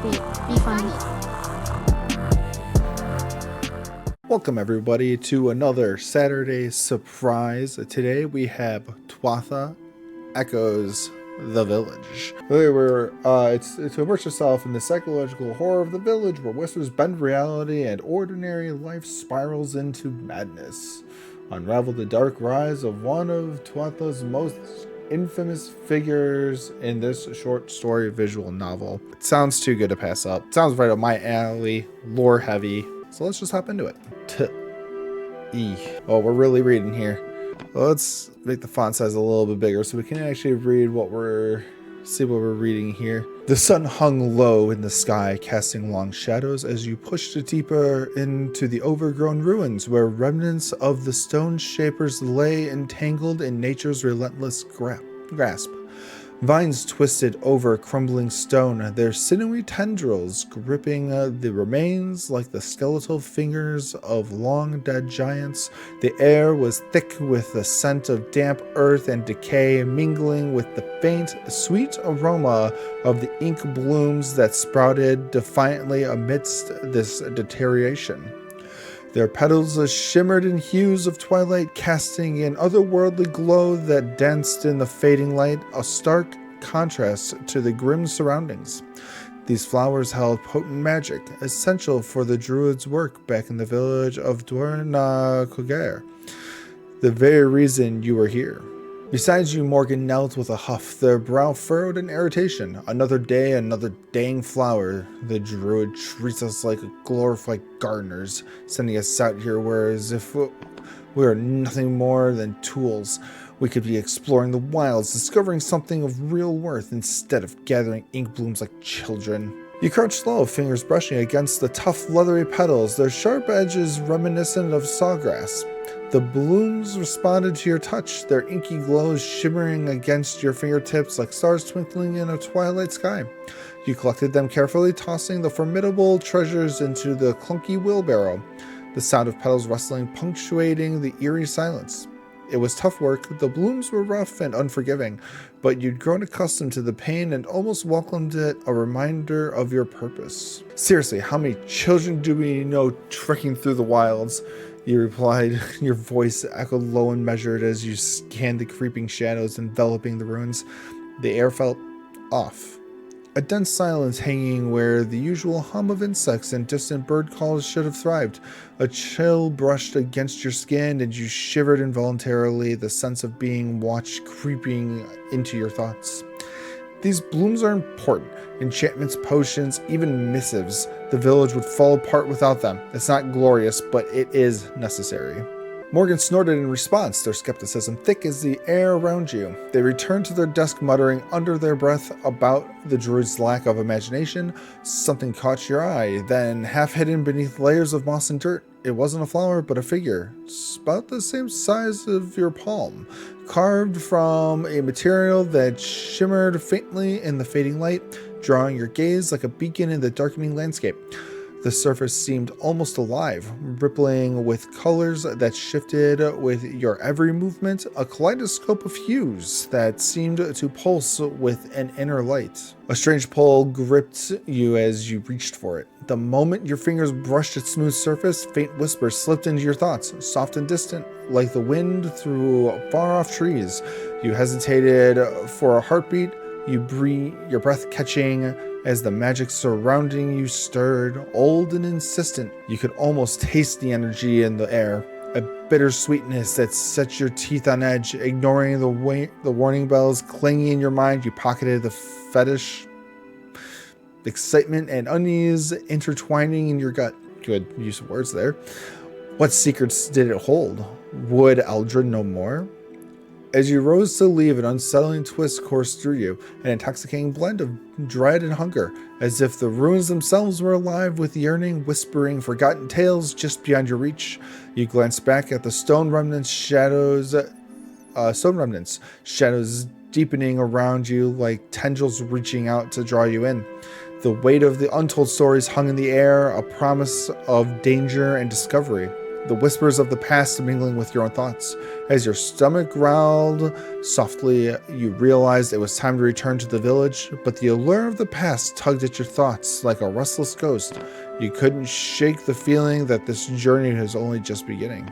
Be funny. Welcome everybody to another Saturday surprise. Today we have Tuatha Echoes the Village. It's to immerse yourself in the psychological horror of the village where whispers bend reality and ordinary life spirals into madness. Unravel the dark rise of one of Tuatha's most infamous figures in this short story visual novel. It sounds too good to pass up. It sounds right up my alley, lore heavy. So let's just hop into it. Oh, we're really reading here. Well, let's make the font size a little bit bigger so we can actually read what we're reading here. The sun hung low in the sky, casting long shadows as you pushed deeper into the overgrown ruins where remnants of the stone shapers lay entangled in nature's relentless grasp. Vines twisted over crumbling stone, their sinewy tendrils gripping the remains like the skeletal fingers of long-dead giants. The air was thick with the scent of damp earth and decay, mingling with the faint, sweet aroma of the ink blooms that sprouted defiantly amidst this deterioration. Their petals shimmered in hues of twilight, casting an otherworldly glow that danced in the fading light, a stark contrast to the grim surroundings. These flowers held potent magic, essential for the druid's work back in the village of Tuatha, the very reason you were here. Besides you, Morgan knelt with a huff, their brow furrowed in irritation. Another day, another dang flower. The druid treats us like glorified gardeners, sending us out here whereas if we are nothing more than tools. We could be exploring the wilds, discovering something of real worth instead of gathering ink blooms like children. You crouched low, fingers brushing against the tough leathery petals, their sharp edges reminiscent of sawgrass. The blooms responded to your touch, their inky glows shimmering against your fingertips like stars twinkling in a twilight sky. You collected them carefully, tossing the formidable treasures into the clunky wheelbarrow, the sound of petals rustling punctuating the eerie silence. It was tough work, the blooms were rough and unforgiving, but you'd grown accustomed to the pain and almost welcomed it, a reminder of your purpose. Seriously, how many children do we know trekking through the wilds? You replied, your voice echoed low and measured as you scanned the creeping shadows enveloping the ruins. The air felt off. A dense silence hanging where the usual hum of insects and distant bird calls should have thrived. A chill brushed against your skin and you shivered involuntarily, the sense of being watched creeping into your thoughts. These blooms are important. Enchantments, potions, even missives. The village would fall apart without them. It's not glorious, but it is necessary. Morgan snorted in response, their skepticism thick as the air around you. They returned to their desk muttering under their breath about the druid's lack of imagination. Something caught your eye, then half hidden beneath layers of moss and dirt. It wasn't a flower, but a figure, about the same size of your palm, carved from a material that shimmered faintly in the fading light, drawing your gaze like a beacon in the darkening landscape. The surface seemed almost alive, rippling with colors that shifted with your every movement, a kaleidoscope of hues that seemed to pulse with an inner light. A strange pull gripped you as you reached for it. The moment your fingers brushed its smooth surface, faint whispers slipped into your thoughts, soft and distant, like the wind through far-off trees. You hesitated for a heartbeat, your breath catching as the magic surrounding you stirred, old and insistent. You could almost taste the energy in the air, a bitter sweetness that set your teeth on edge. Ignoring the warning bells clanging in your mind, you pocketed the fetish, excitement and unease intertwining in your gut. Good use of words there. What secrets did it hold? Would Eldred know more? As you rose to leave, an unsettling twist coursed through you, an intoxicating blend of dread and hunger, as if the ruins themselves were alive with yearning, whispering forgotten tales just beyond your reach. You glanced back at the stone remnants, shadows deepening around you like tendrils reaching out to draw you in. The weight of the untold stories hung in the air, a promise of danger and discovery. the whispers of the past mingling with your own thoughts. As your stomach growled softly, you realized it was time to return to the village, but the allure of the past tugged at your thoughts like a restless ghost. You couldn't shake the feeling that this journey was only just beginning.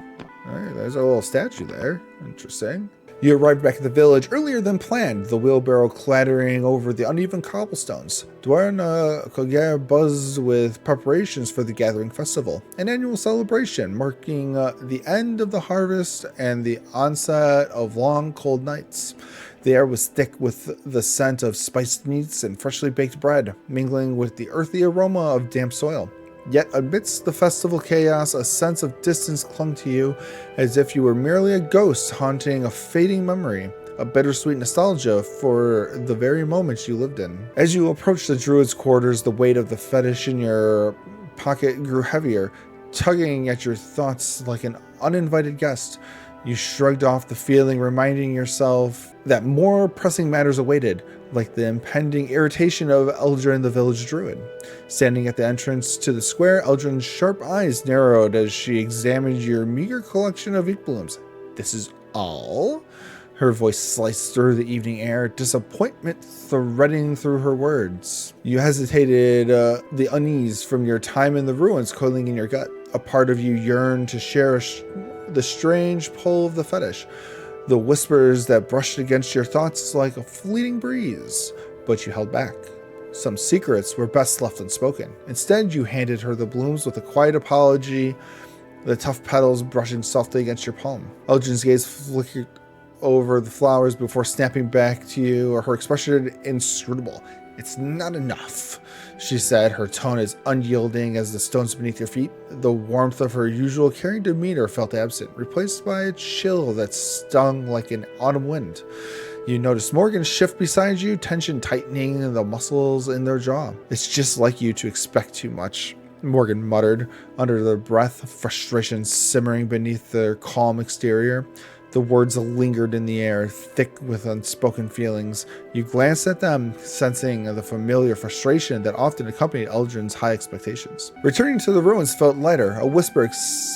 All right, there's a little statue there. Interesting. You arrived back at the village earlier than planned, the wheelbarrow clattering over the uneven cobblestones. Tuatha buzzed with preparations for the Gathering Festival, an annual celebration marking the end of the harvest and the onset of long, cold nights. The air was thick with the scent of spiced meats and freshly baked bread, mingling with the earthy aroma of damp soil. Yet amidst the festival chaos, a sense of distance clung to you, as if you were merely a ghost haunting a fading memory, a bittersweet nostalgia for the very moments you lived in. As you approached the druid's quarters, the weight of the fetish in your pocket grew heavier, tugging at your thoughts like an uninvited guest. You shrugged off the feeling, reminding yourself that more pressing matters awaited, like the impending irritation of Eldrin, the village druid. Standing at the entrance to the square, Eldrin's sharp eyes narrowed as she examined your meager collection of ink blooms. "This is all?" Her voice sliced through the evening air, disappointment threading through her words. You hesitated, the unease from your time in the ruins coiling in your gut. A part of you yearned to share the strange pull of the fetish, the whispers that brushed against your thoughts like a fleeting breeze, but you held back. Some secrets were best left unspoken. Instead, you handed her the blooms with a quiet apology, the tough petals brushing softly against your palm. Eldrin's gaze flickered over the flowers before snapping back to you, her expression inscrutable. "It's not enough," she said, her tone as unyielding as the stones beneath your feet. The warmth of her usual caring demeanor felt absent, replaced by a chill that stung like an autumn wind. You noticed Morgan shift beside you, tension tightening the muscles in their jaw. "It's just like you to expect too much," Morgan muttered under their breath, frustration simmering beneath their calm exterior. The words lingered in the air, thick with unspoken feelings. You glanced at them, sensing the familiar frustration that often accompanied Eldrin's high expectations. Returning to the ruins felt lighter, a whisper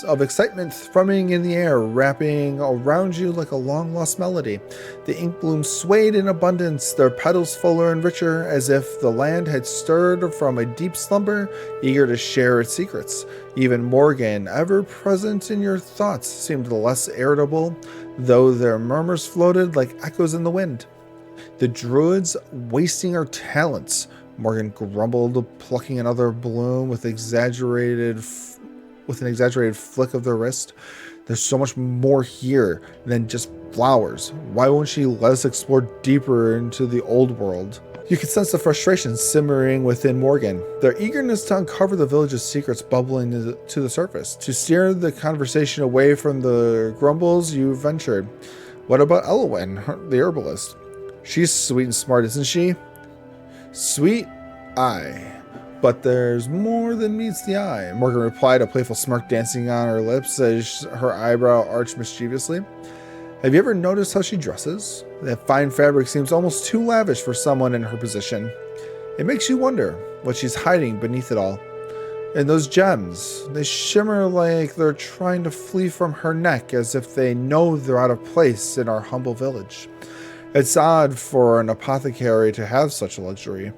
of excitement thrumming in the air, wrapping around you like a long-lost melody. The ink blooms swayed in abundance, their petals fuller and richer, as if the land had stirred from a deep slumber, eager to share its secrets. Even Morgan, ever present in your thoughts, seemed less irritable, though their murmurs floated like echoes in the wind. "The druid's wasting our talents," Morgan grumbled, plucking another bloom with an exaggerated flick of the wrist. "There's so much more here than just flowers. Why won't she let us explore deeper into the old world?" You could sense the frustration simmering within Morgan, their eagerness to uncover the village's secrets bubbling to the surface. To steer the conversation away from the grumbles, you ventured, "What about Elwyn, the herbalist? She's sweet and smart, isn't she?" "Sweet? Aye. But there's more than meets the eye," Morgan replied, a playful smirk dancing on her lips as her eyebrow arched mischievously. "Have you ever noticed how she dresses? That fine fabric seems almost too lavish for someone in her position. It makes you wonder what she's hiding beneath it all. And those gems, they shimmer like they're trying to flee from her neck, as if they know they're out of place in our humble village. It's odd for an apothecary to have such a luxury."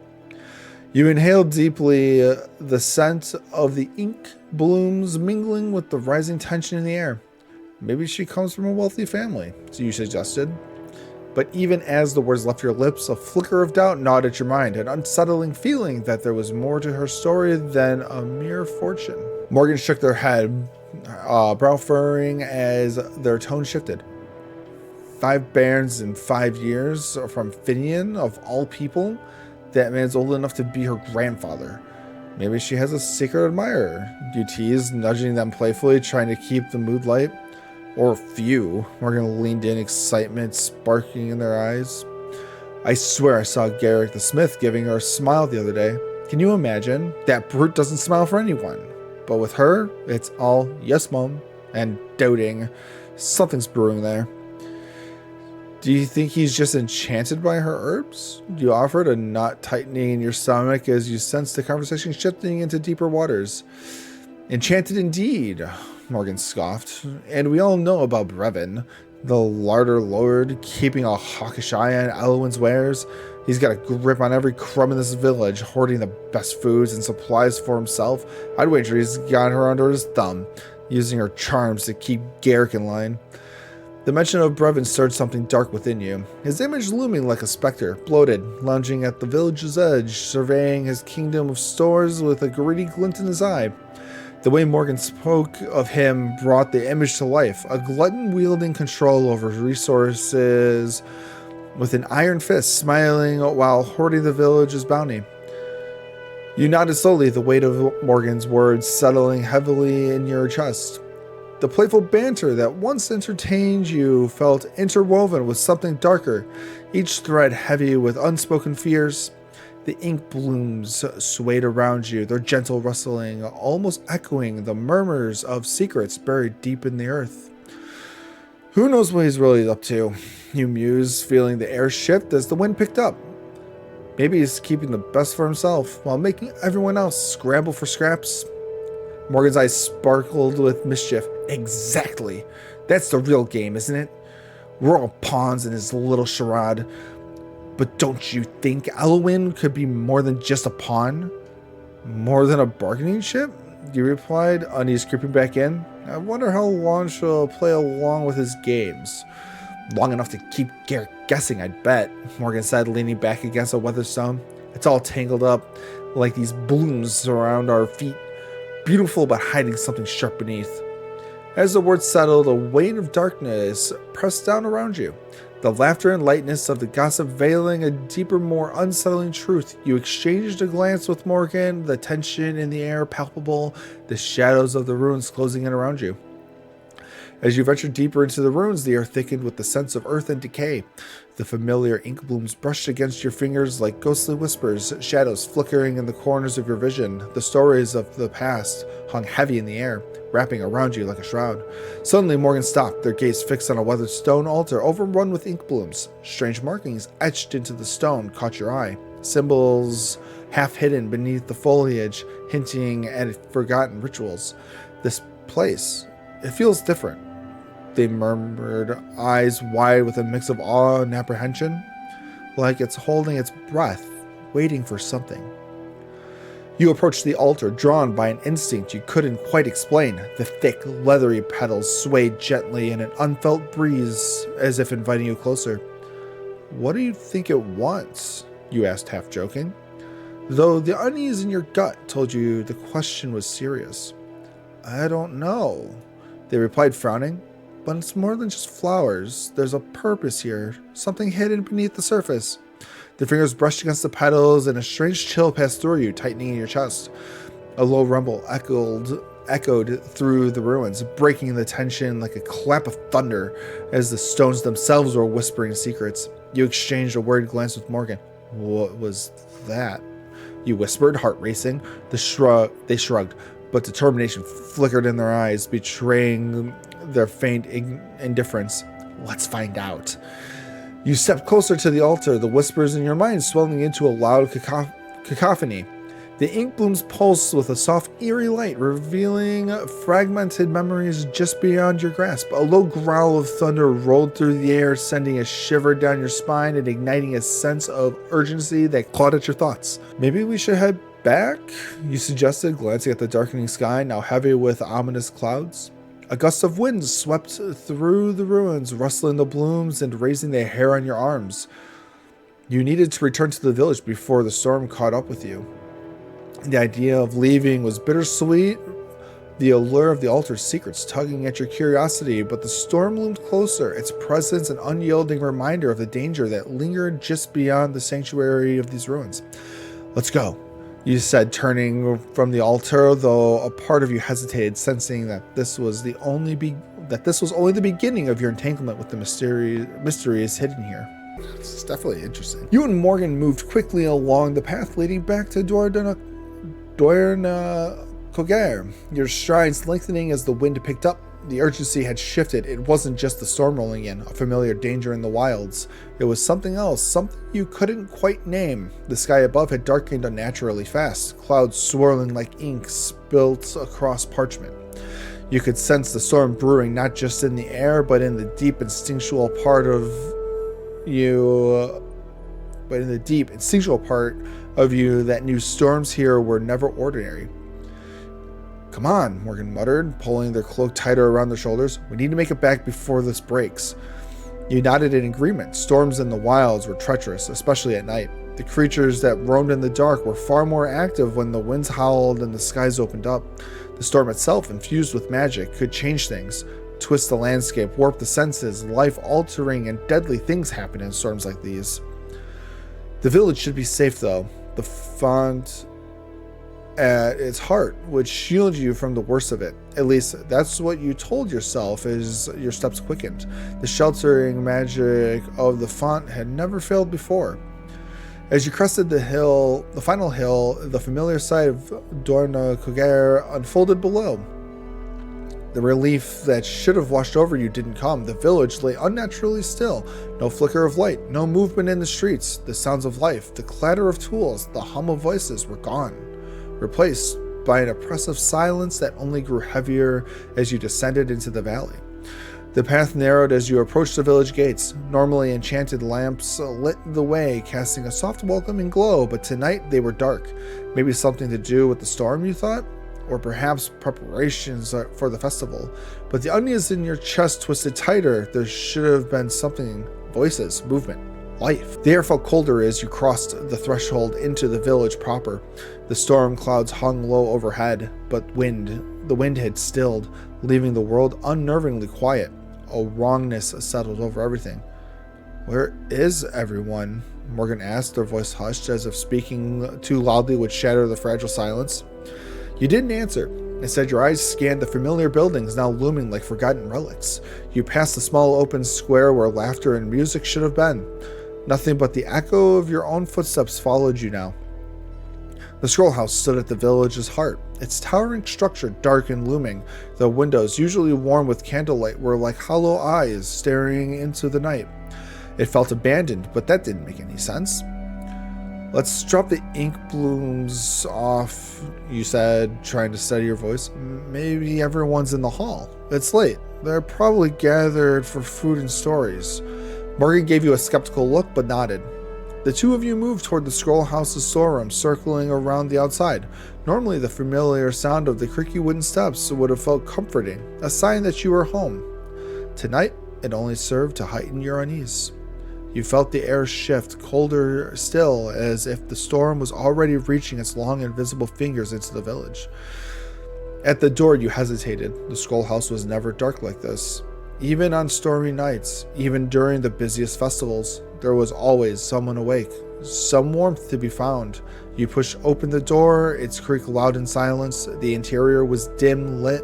You inhaled deeply, the scent of the ink blooms mingling with the rising tension in the air. "Maybe she comes from a wealthy family," you suggested. But even as the words left your lips, a flicker of doubt gnawed at your mind, an unsettling feeling that there was more to her story than a mere fortune. Morgan shook their head, brow furrowing as their tone shifted. 5 bairns in 5 years from Finian, of all people? That man's old enough to be her grandfather. Maybe she has a secret admirer, you teased, nudging them playfully, trying to keep the mood light. "Or few." Morgan leaned in, excitement sparking in their eyes. "I swear I saw Garrick the Smith giving her a smile the other day. Can you imagine? That brute doesn't smile for anyone. But with her, it's all yes, mom, and doting. Something's brewing there." "Do you think he's just enchanted by her herbs?" You offered, a knot tightening in your stomach as you sensed the conversation shifting into deeper waters. "Enchanted indeed. Morgan scoffed. And we all know about Brevin, the larder lord, keeping a hawkish eye on Elwyn's wares. He's got a grip on every crumb in this village, hoarding the best foods and supplies for himself. I'd wager he's got her under his thumb, using her charms to keep Garrick in line. The mention of Brevin stirred something dark within you, his image looming like a specter, bloated, lounging at the village's edge, surveying his kingdom of stores with a greedy glint in his eye. The way Morgan spoke of him brought the image to life, a glutton wielding control over resources with an iron fist, smiling while hoarding the village's bounty. You nodded slowly, the weight of Morgan's words settling heavily in your chest. The playful banter that once entertained you felt interwoven with something darker, each thread heavy with unspoken fears. The ink blooms swayed around you, their gentle rustling almost echoing the murmurs of secrets buried deep in the earth. Who knows what he's really up to? You mused, feeling the air shift as the wind picked up. Maybe he's keeping the best for himself while making everyone else scramble for scraps. Morgan's eyes sparkled with mischief. Exactly. That's the real game, isn't it? We're all pawns in his little charade. But don't you think Elwyn could be more than just a pawn? More than a bargaining chip? You replied, unease creeping back in. I wonder how long she'll play along with his games. Long enough to keep Garrick guessing, I'd bet, Morgan said, leaning back against a weathered stone. It's all tangled up like these blooms around our feet. Beautiful, but hiding something sharp beneath. As the words settled, a weight of darkness pressed down around you. The laughter and lightness of the gossip veiling a deeper, more unsettling truth. You exchanged a glance with Morgan, the tension in the air palpable, the shadows of the ruins closing in around you. As you ventured deeper into the ruins, the air thickened with the sense of earth and decay. The familiar ink blooms brushed against your fingers like ghostly whispers, shadows flickering in the corners of your vision. The stories of the past hung heavy in the air, wrapping around you like a shroud. Suddenly, Morgan stopped, their gaze fixed on a weathered stone altar overrun with ink blooms. Strange markings etched into the stone caught your eye, symbols half hidden beneath the foliage, hinting at forgotten rituals. This place, it feels different. They murmured, eyes wide with a mix of awe and apprehension, like it's holding its breath, waiting for something. You approached the altar, drawn by an instinct you couldn't quite explain. The thick, leathery petals swayed gently in an unfelt breeze, as if inviting you closer. What do you think it wants? You asked, half joking, though the unease in your gut told you the question was serious. I don't know, they replied, frowning. But it's more than just flowers. There's a purpose here, something hidden beneath the surface. The fingers brushed against the petals, and a strange chill passed through you, tightening in your chest. A low rumble echoed through the ruins, breaking the tension like a clap of thunder as the stones themselves were whispering secrets. You exchanged a worried glance with Morgan. What was that? You whispered, heart racing. They shrugged, but determination flickered in their eyes, betraying their faint indifference. Let's find out. You stepped closer to the altar, the whispers in your mind swelling into a loud cacophony. The ink blooms pulsed with a soft, eerie light, revealing fragmented memories just beyond your grasp. A low growl of thunder rolled through the air, sending a shiver down your spine and igniting a sense of urgency that clawed at your thoughts. Maybe we should head back? You suggested, glancing at the darkening sky, now heavy with ominous clouds. A gust of wind swept through the ruins, rustling the blooms and raising the hair on your arms. You needed to return to the village before the storm caught up with you. The idea of leaving was bittersweet, the allure of the altar's secrets tugging at your curiosity, but the storm loomed closer, its presence an unyielding reminder of the danger that lingered just beyond the sanctuary of these ruins. Let's go, you said, turning from the altar, though a part of you hesitated, sensing that this was only the beginning of your entanglement with the mysteries hidden here. It's definitely interesting. You and Morgan moved quickly along the path leading back to Tuatha, your strides lengthening as the wind picked up. The urgency had shifted. It wasn't just the storm rolling in, a familiar danger in the wilds. It was something else, something you couldn't quite name. The sky above had darkened unnaturally fast, clouds swirling like ink spilt across parchment. You could sense the storm brewing not just in the air, but in the deep instinctual part of you. But in the deep instinctual part of you that knew storms here were never ordinary. Come on, Morgan muttered, pulling their cloak tighter around their shoulders. We need to make it back before this breaks. You nodded in agreement. Storms in the wilds were treacherous, especially at night. The creatures that roamed in the dark were far more active when the winds howled and the skies opened up. The storm itself, infused with magic, could change things, twist the landscape, warp the senses. Life-altering and deadly things happen in storms like these. The village should be safe, though. The font at its heart would shield you from the worst of it. At least, that's what you told yourself as your steps quickened. The sheltering magic of the font had never failed before. As you crested the hill, the final hill, the familiar sight of Dorna Koger unfolded below. The relief that should have washed over you didn't come. The village lay unnaturally still. No flicker of light, no movement in the streets. The sounds of life, the clatter of tools, the hum of voices were gone, replaced by an oppressive silence that only grew heavier as you descended into the valley. The path narrowed as you approached the village gates. Normally enchanted lamps lit the way, casting a soft welcoming glow, but tonight they were dark. Maybe something to do with the storm, you thought? Or perhaps preparations for the festival. But the onions in your chest twisted tighter. There should have been something. Voices, movement, life. The air felt colder as you crossed the threshold into the village proper. The storm clouds hung low overhead, but the wind had stilled, leaving the world unnervingly quiet. A wrongness settled over everything. Where is everyone? Morgan asked, her voice hushed, as if speaking too loudly would shatter the fragile silence. You didn't answer. Instead, your eyes scanned the familiar buildings now looming like forgotten relics. You passed the small open square where laughter and music should have been. Nothing but the echo of your own footsteps followed you now. The scroll house stood at the village's heart, its towering structure dark and looming. The windows, usually warm with candlelight, were like hollow eyes staring into the night. It felt abandoned, but that didn't make any sense. Let's drop the ink blooms off, you said, trying to steady your voice. Maybe everyone's in the hall. It's late. They're probably gathered for food and stories. Morgan gave you a skeptical look, but nodded. The two of you moved toward the scroll house's storeroom, circling around the outside. Normally, the familiar sound of the creaky wooden steps would have felt comforting, a sign that you were home. Tonight, it only served to heighten your unease. You felt the air shift, colder still, as if the storm was already reaching its long invisible fingers into the village. At the door, you hesitated. The scroll house was never dark like this. Even on stormy nights, even during the busiest festivals, there was always someone awake, some warmth to be found. You pushed open the door, its creak loud in silence. The interior was dim lit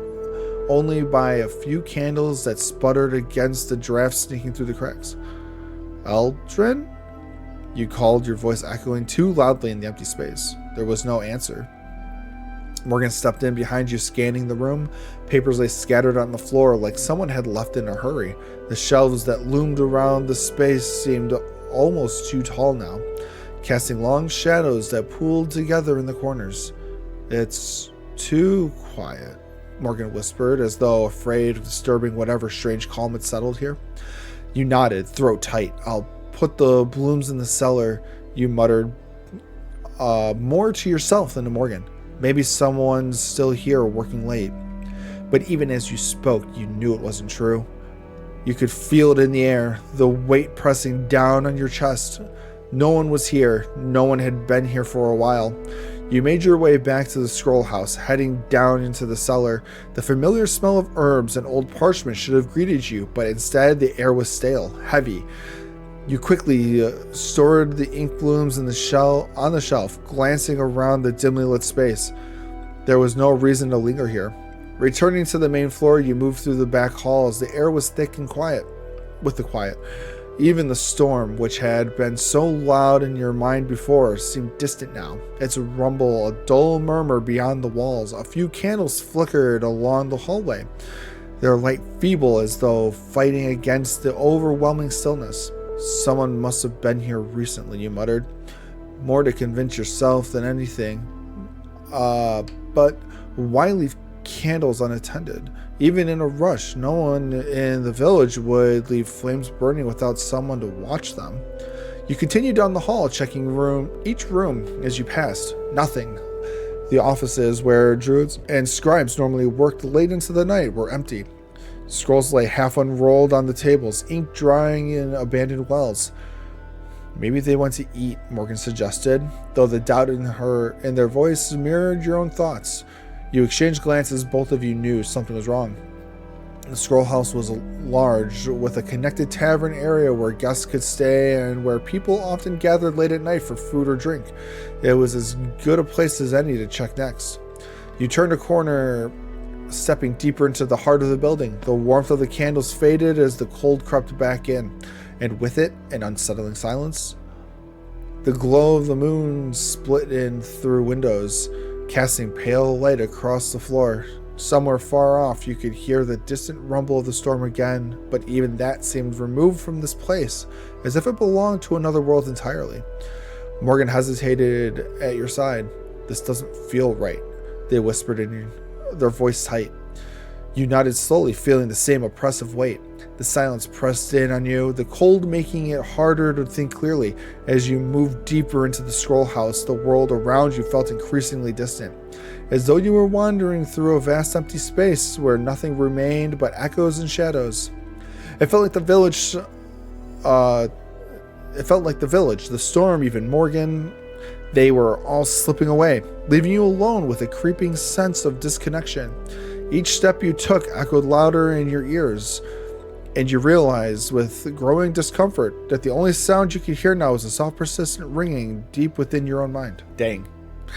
only by a few candles that sputtered against the draft sneaking through the cracks. Eldrin? You called, your voice echoing too loudly in the empty space. There was no answer. Morgan stepped in behind you, scanning the room. Papers lay scattered on the floor like someone had left in a hurry. The shelves that loomed around the space seemed almost too tall now, casting long shadows that pooled together in the corners. It's too quiet, Morgan whispered, as though afraid of disturbing whatever strange calm had settled here. You nodded, throat tight. I'll put the blooms in the cellar, you muttered, more to yourself than to Morgan. Maybe someone's still here working late. But even as you spoke, you knew it wasn't true. You could feel it in the air, the weight pressing down on your chest. No one was here. No one had been here for a while. You made your way back to the scroll house, heading down into the cellar. The familiar smell of herbs and old parchment should have greeted you, but instead the air was stale, heavy. You quickly stored the ink blooms on the shelf, glancing around the dimly lit space. There was no reason to linger here. Returning to the main floor, you moved through the back halls. The air was thick and quiet. With the quiet, even the storm, which had been so loud in your mind before, seemed distant now. Its rumble, a dull murmur beyond the walls. A few candles flickered along the hallway, their light feeble as though fighting against the overwhelming stillness. Someone must have been here recently, you muttered, more to convince yourself than anything. But why leave candles unattended. Even in a rush, no one in the village would leave flames burning without someone to watch them. You continue down the hall, checking each room as you passed. Nothing. The offices where druids and scribes normally worked late into the night were empty. Scrolls lay half unrolled on the tables, ink drying in abandoned wells. Maybe they went to eat, Morgan suggested, though the doubt in their voice mirrored your own thoughts. You exchanged glances, both of you knew something was wrong. The scroll house was large, with a connected tavern area where guests could stay and where people often gathered late at night for food or drink. It was as good a place as any to check next. You turned a corner, stepping deeper into the heart of the building. The warmth of the candles faded as the cold crept back in, and with it, an unsettling silence. The glow of the moon split in through windows, casting pale light across the floor. Somewhere far off, you could hear the distant rumble of the storm again, but even that seemed removed from this place, as if it belonged to another world entirely. Morgan hesitated at your side. This doesn't feel right, they whispered in their voice tight. You nodded slowly, feeling the same oppressive weight. The silence pressed in on you, the cold making it harder to think clearly. As you moved deeper into the scroll house, the world around you felt increasingly distant, as though you were wandering through a vast empty space where nothing remained but echoes and shadows. It felt like the village, the storm, even Morgan. They were all slipping away, leaving you alone with a creeping sense of disconnection. Each step you took echoed louder in your ears, and you realized with growing discomfort that the only sound you could hear now was a soft, persistent ringing deep within your own mind. Dang.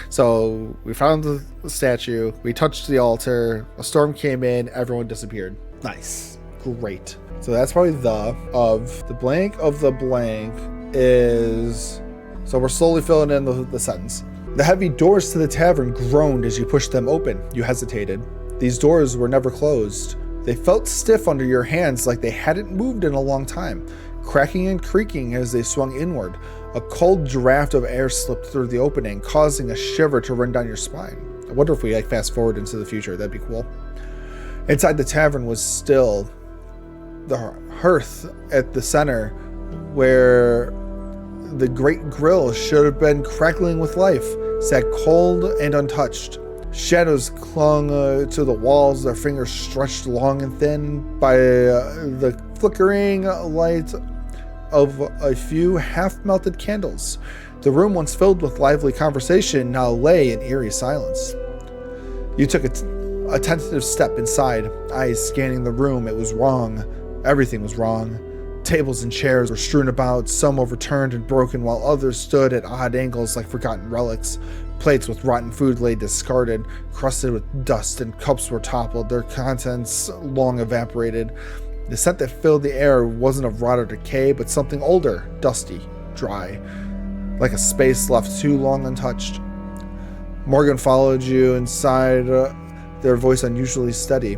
So we found the statue, we touched the altar, a storm came in, everyone disappeared. Nice. Great. So that's probably the blank of the blank is... So we're slowly filling in the sentence. The heavy doors to the tavern groaned as you pushed them open. You hesitated. These doors were never closed. They felt stiff under your hands, like they hadn't moved in a long time, cracking and creaking as they swung inward. A cold draft of air slipped through the opening, causing a shiver to run down your spine. I wonder if we fast forward into the future. That'd be cool. Inside the tavern was still. The hearth at the center, where the great grill should have been crackling with life, sat cold and untouched. Shadows clung to the walls, their fingers stretched long and thin by the flickering light of a few half-melted candles. The room, once filled with lively conversation, now lay in eerie silence. You took a tentative step inside, eyes scanning the room. It was wrong. Everything was wrong. Tables and chairs were strewn about, some overturned and broken, while others stood at odd angles like forgotten relics. Plates with rotten food lay discarded, crusted with dust, and cups were toppled, their contents long evaporated. The scent that filled the air wasn't of rot or decay, but something older, dusty, dry, like a space left too long untouched. Morgan followed you inside, their voice unusually steady.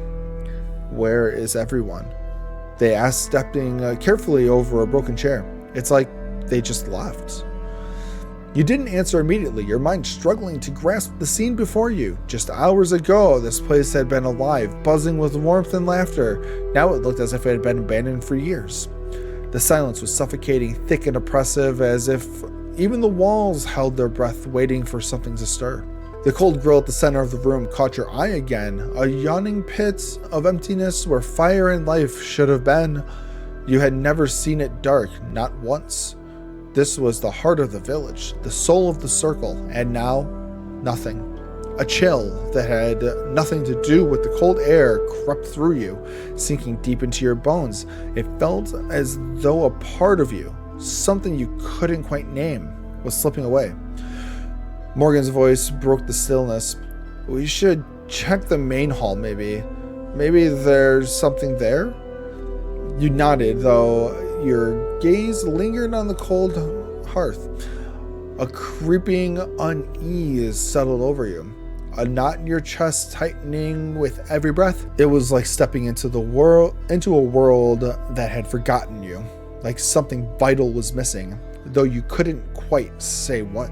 Where is everyone? They asked, stepping carefully over a broken chair. It's like they just left. You didn't answer immediately, your mind struggling to grasp the scene before you. Just hours ago, this place had been alive, buzzing with warmth and laughter. Now it looked as if it had been abandoned for years. The silence was suffocating, thick and oppressive, as if even the walls held their breath, waiting for something to stir. The cold grill at the center of the room caught your eye again, a yawning pit of emptiness where fire and life should have been. You had never seen it dark, not once. This was the heart of the village, the soul of the circle, and now, nothing. A chill that had nothing to do with the cold air crept through you, sinking deep into your bones. It felt as though a part of you, something you couldn't quite name, was slipping away. Morgan's voice broke the stillness. We should check the main hall, maybe. Maybe there's something there? You nodded, though your gaze lingered on the cold hearth. A creeping unease settled over you, a knot in your chest tightening with every breath. It was like stepping into a world that had forgotten you, like something vital was missing, though you couldn't quite say what.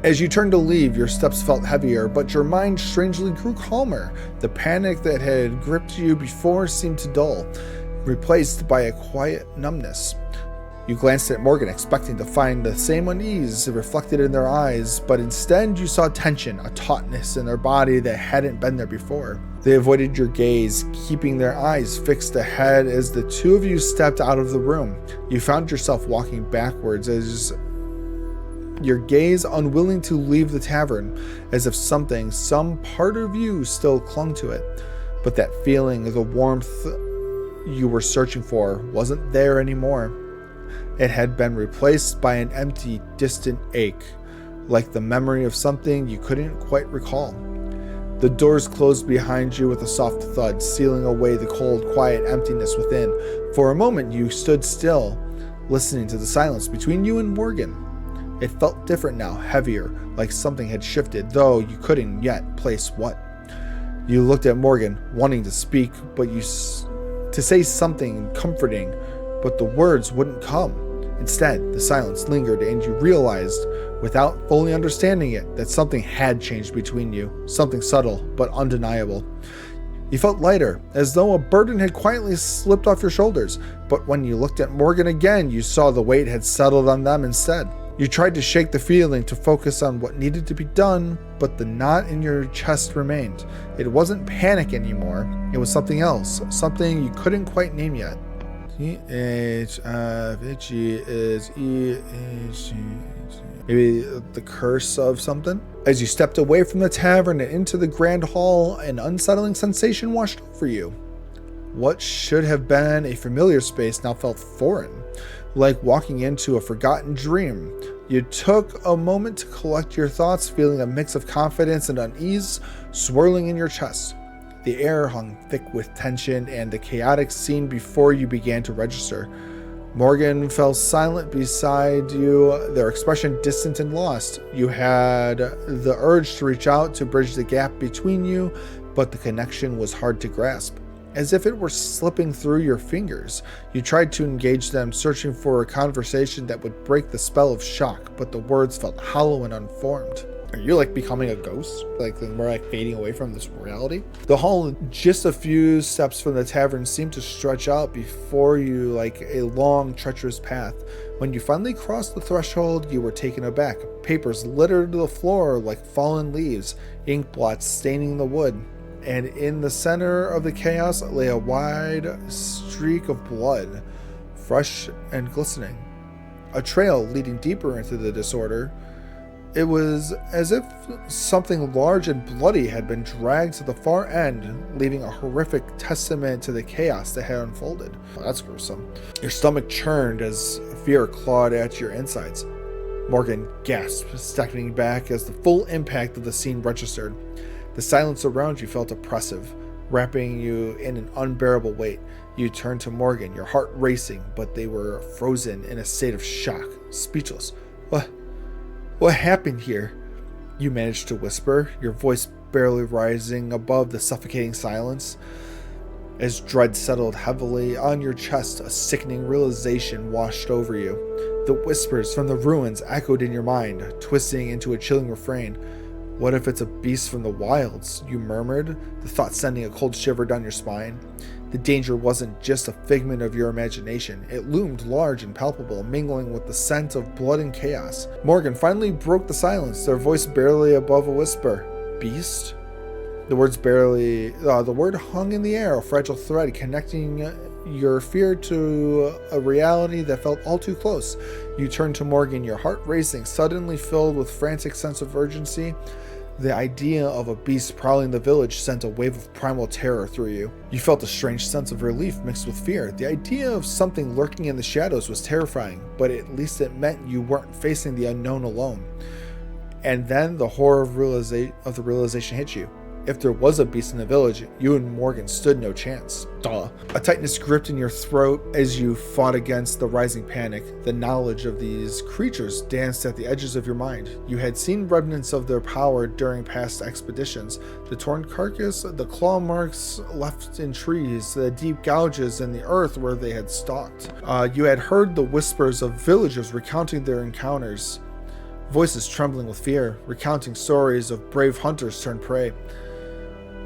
As you turned to leave, your steps felt heavier, but your mind strangely grew calmer. The panic that had gripped you before seemed to dull, replaced by a quiet numbness. You glanced at Morgan, expecting to find the same unease reflected in their eyes, but instead you saw tension, a tautness in their body that hadn't been there before. They avoided your gaze, keeping their eyes fixed ahead as the two of you stepped out of the room. You found yourself walking backwards as your gaze unwilling to leave the tavern, as if some part of you still clung to it. But that feeling, the warmth you were searching for, wasn't there anymore. It had been replaced by an empty, distant ache, like the memory of something you couldn't quite recall. The doors closed behind you with a soft thud, sealing away the cold, quiet emptiness within. For a moment, you stood still, listening to the silence between you and Morgan. It felt different now, heavier, like something had shifted, though you couldn't yet place what. You looked at Morgan, wanting to speak, to say something comforting, but the words wouldn't come. Instead, the silence lingered, and you realized, without fully understanding it, that something had changed between you, something subtle but undeniable. You felt lighter, as though a burden had quietly slipped off your shoulders, but when you looked at Morgan again, you saw the weight had settled on them instead. You tried to shake the feeling to focus on what needed to be done, but the knot in your chest remained. It wasn't panic anymore. It was something else, something you couldn't quite name yet. Maybe the curse of something? As you stepped away from the tavern and into the grand hall, an unsettling sensation washed over you. What should have been a familiar space now felt foreign, like walking into a forgotten dream. You took a moment to collect your thoughts, feeling a mix of confidence and unease swirling in your chest. The air hung thick with tension, and the chaotic scene before you began to register. Morgan fell silent beside you, their expression distant and lost. You had the urge to reach out to bridge the gap between you, but the connection was hard to grasp. As if it were slipping through your fingers, you tried to engage them, searching for a conversation that would break the spell of shock, but the words felt hollow and unformed. Are you like becoming a ghost? Like we're like fading away from this reality? The hall, just a few steps from the tavern, seemed to stretch out before you like a long, treacherous path. When you finally crossed the threshold, you were taken aback. Papers littered the floor like fallen leaves, ink blots staining the wood. And in the center of the chaos lay a wide streak of blood, fresh and glistening. A trail leading deeper into the disorder. It was as if something large and bloody had been dragged to the far end, leaving a horrific testament to the chaos that had unfolded. Oh, that's gruesome. Your stomach churned as fear clawed at your insides. Morgan gasped, stepping back as the full impact of the scene registered. The silence around you felt oppressive, wrapping you in an unbearable weight. You turned to Morgan, your heart racing, but they were frozen in a state of shock, speechless. What happened here? You managed to whisper, your voice barely rising above the suffocating silence. As dread settled heavily on your chest, a sickening realization washed over you. The whispers from the ruins echoed in your mind, twisting into a chilling refrain. What if it's a beast from the wilds? You murmured, the thought sending a cold shiver down your spine. The danger wasn't just a figment of your imagination. It loomed large and palpable, mingling with the scent of blood and chaos. Morgan finally broke the silence, their voice barely above a whisper. Beast? The word hung in the air, a fragile thread connecting your fear to a reality that felt all too close. You turned to Morgan, your heart racing, suddenly filled with frantic sense of urgency. The idea of a beast prowling the village sent a wave of primal terror through you. You felt a strange sense of relief mixed with fear. The idea of something lurking in the shadows was terrifying, but at least it meant you weren't facing the unknown alone. And then the horror of the realization hit you. If there was a beast in the village, you and Morgan stood no chance. Duh. A tightness gripped in your throat as you fought against the rising panic. The knowledge of these creatures danced at the edges of your mind. You had seen remnants of their power during past expeditions. The torn carcass, the claw marks left in trees, the deep gouges in the earth where they had stalked. You had heard the whispers of villagers recounting their encounters. voices trembling with fear, recounting stories of brave hunters turned prey.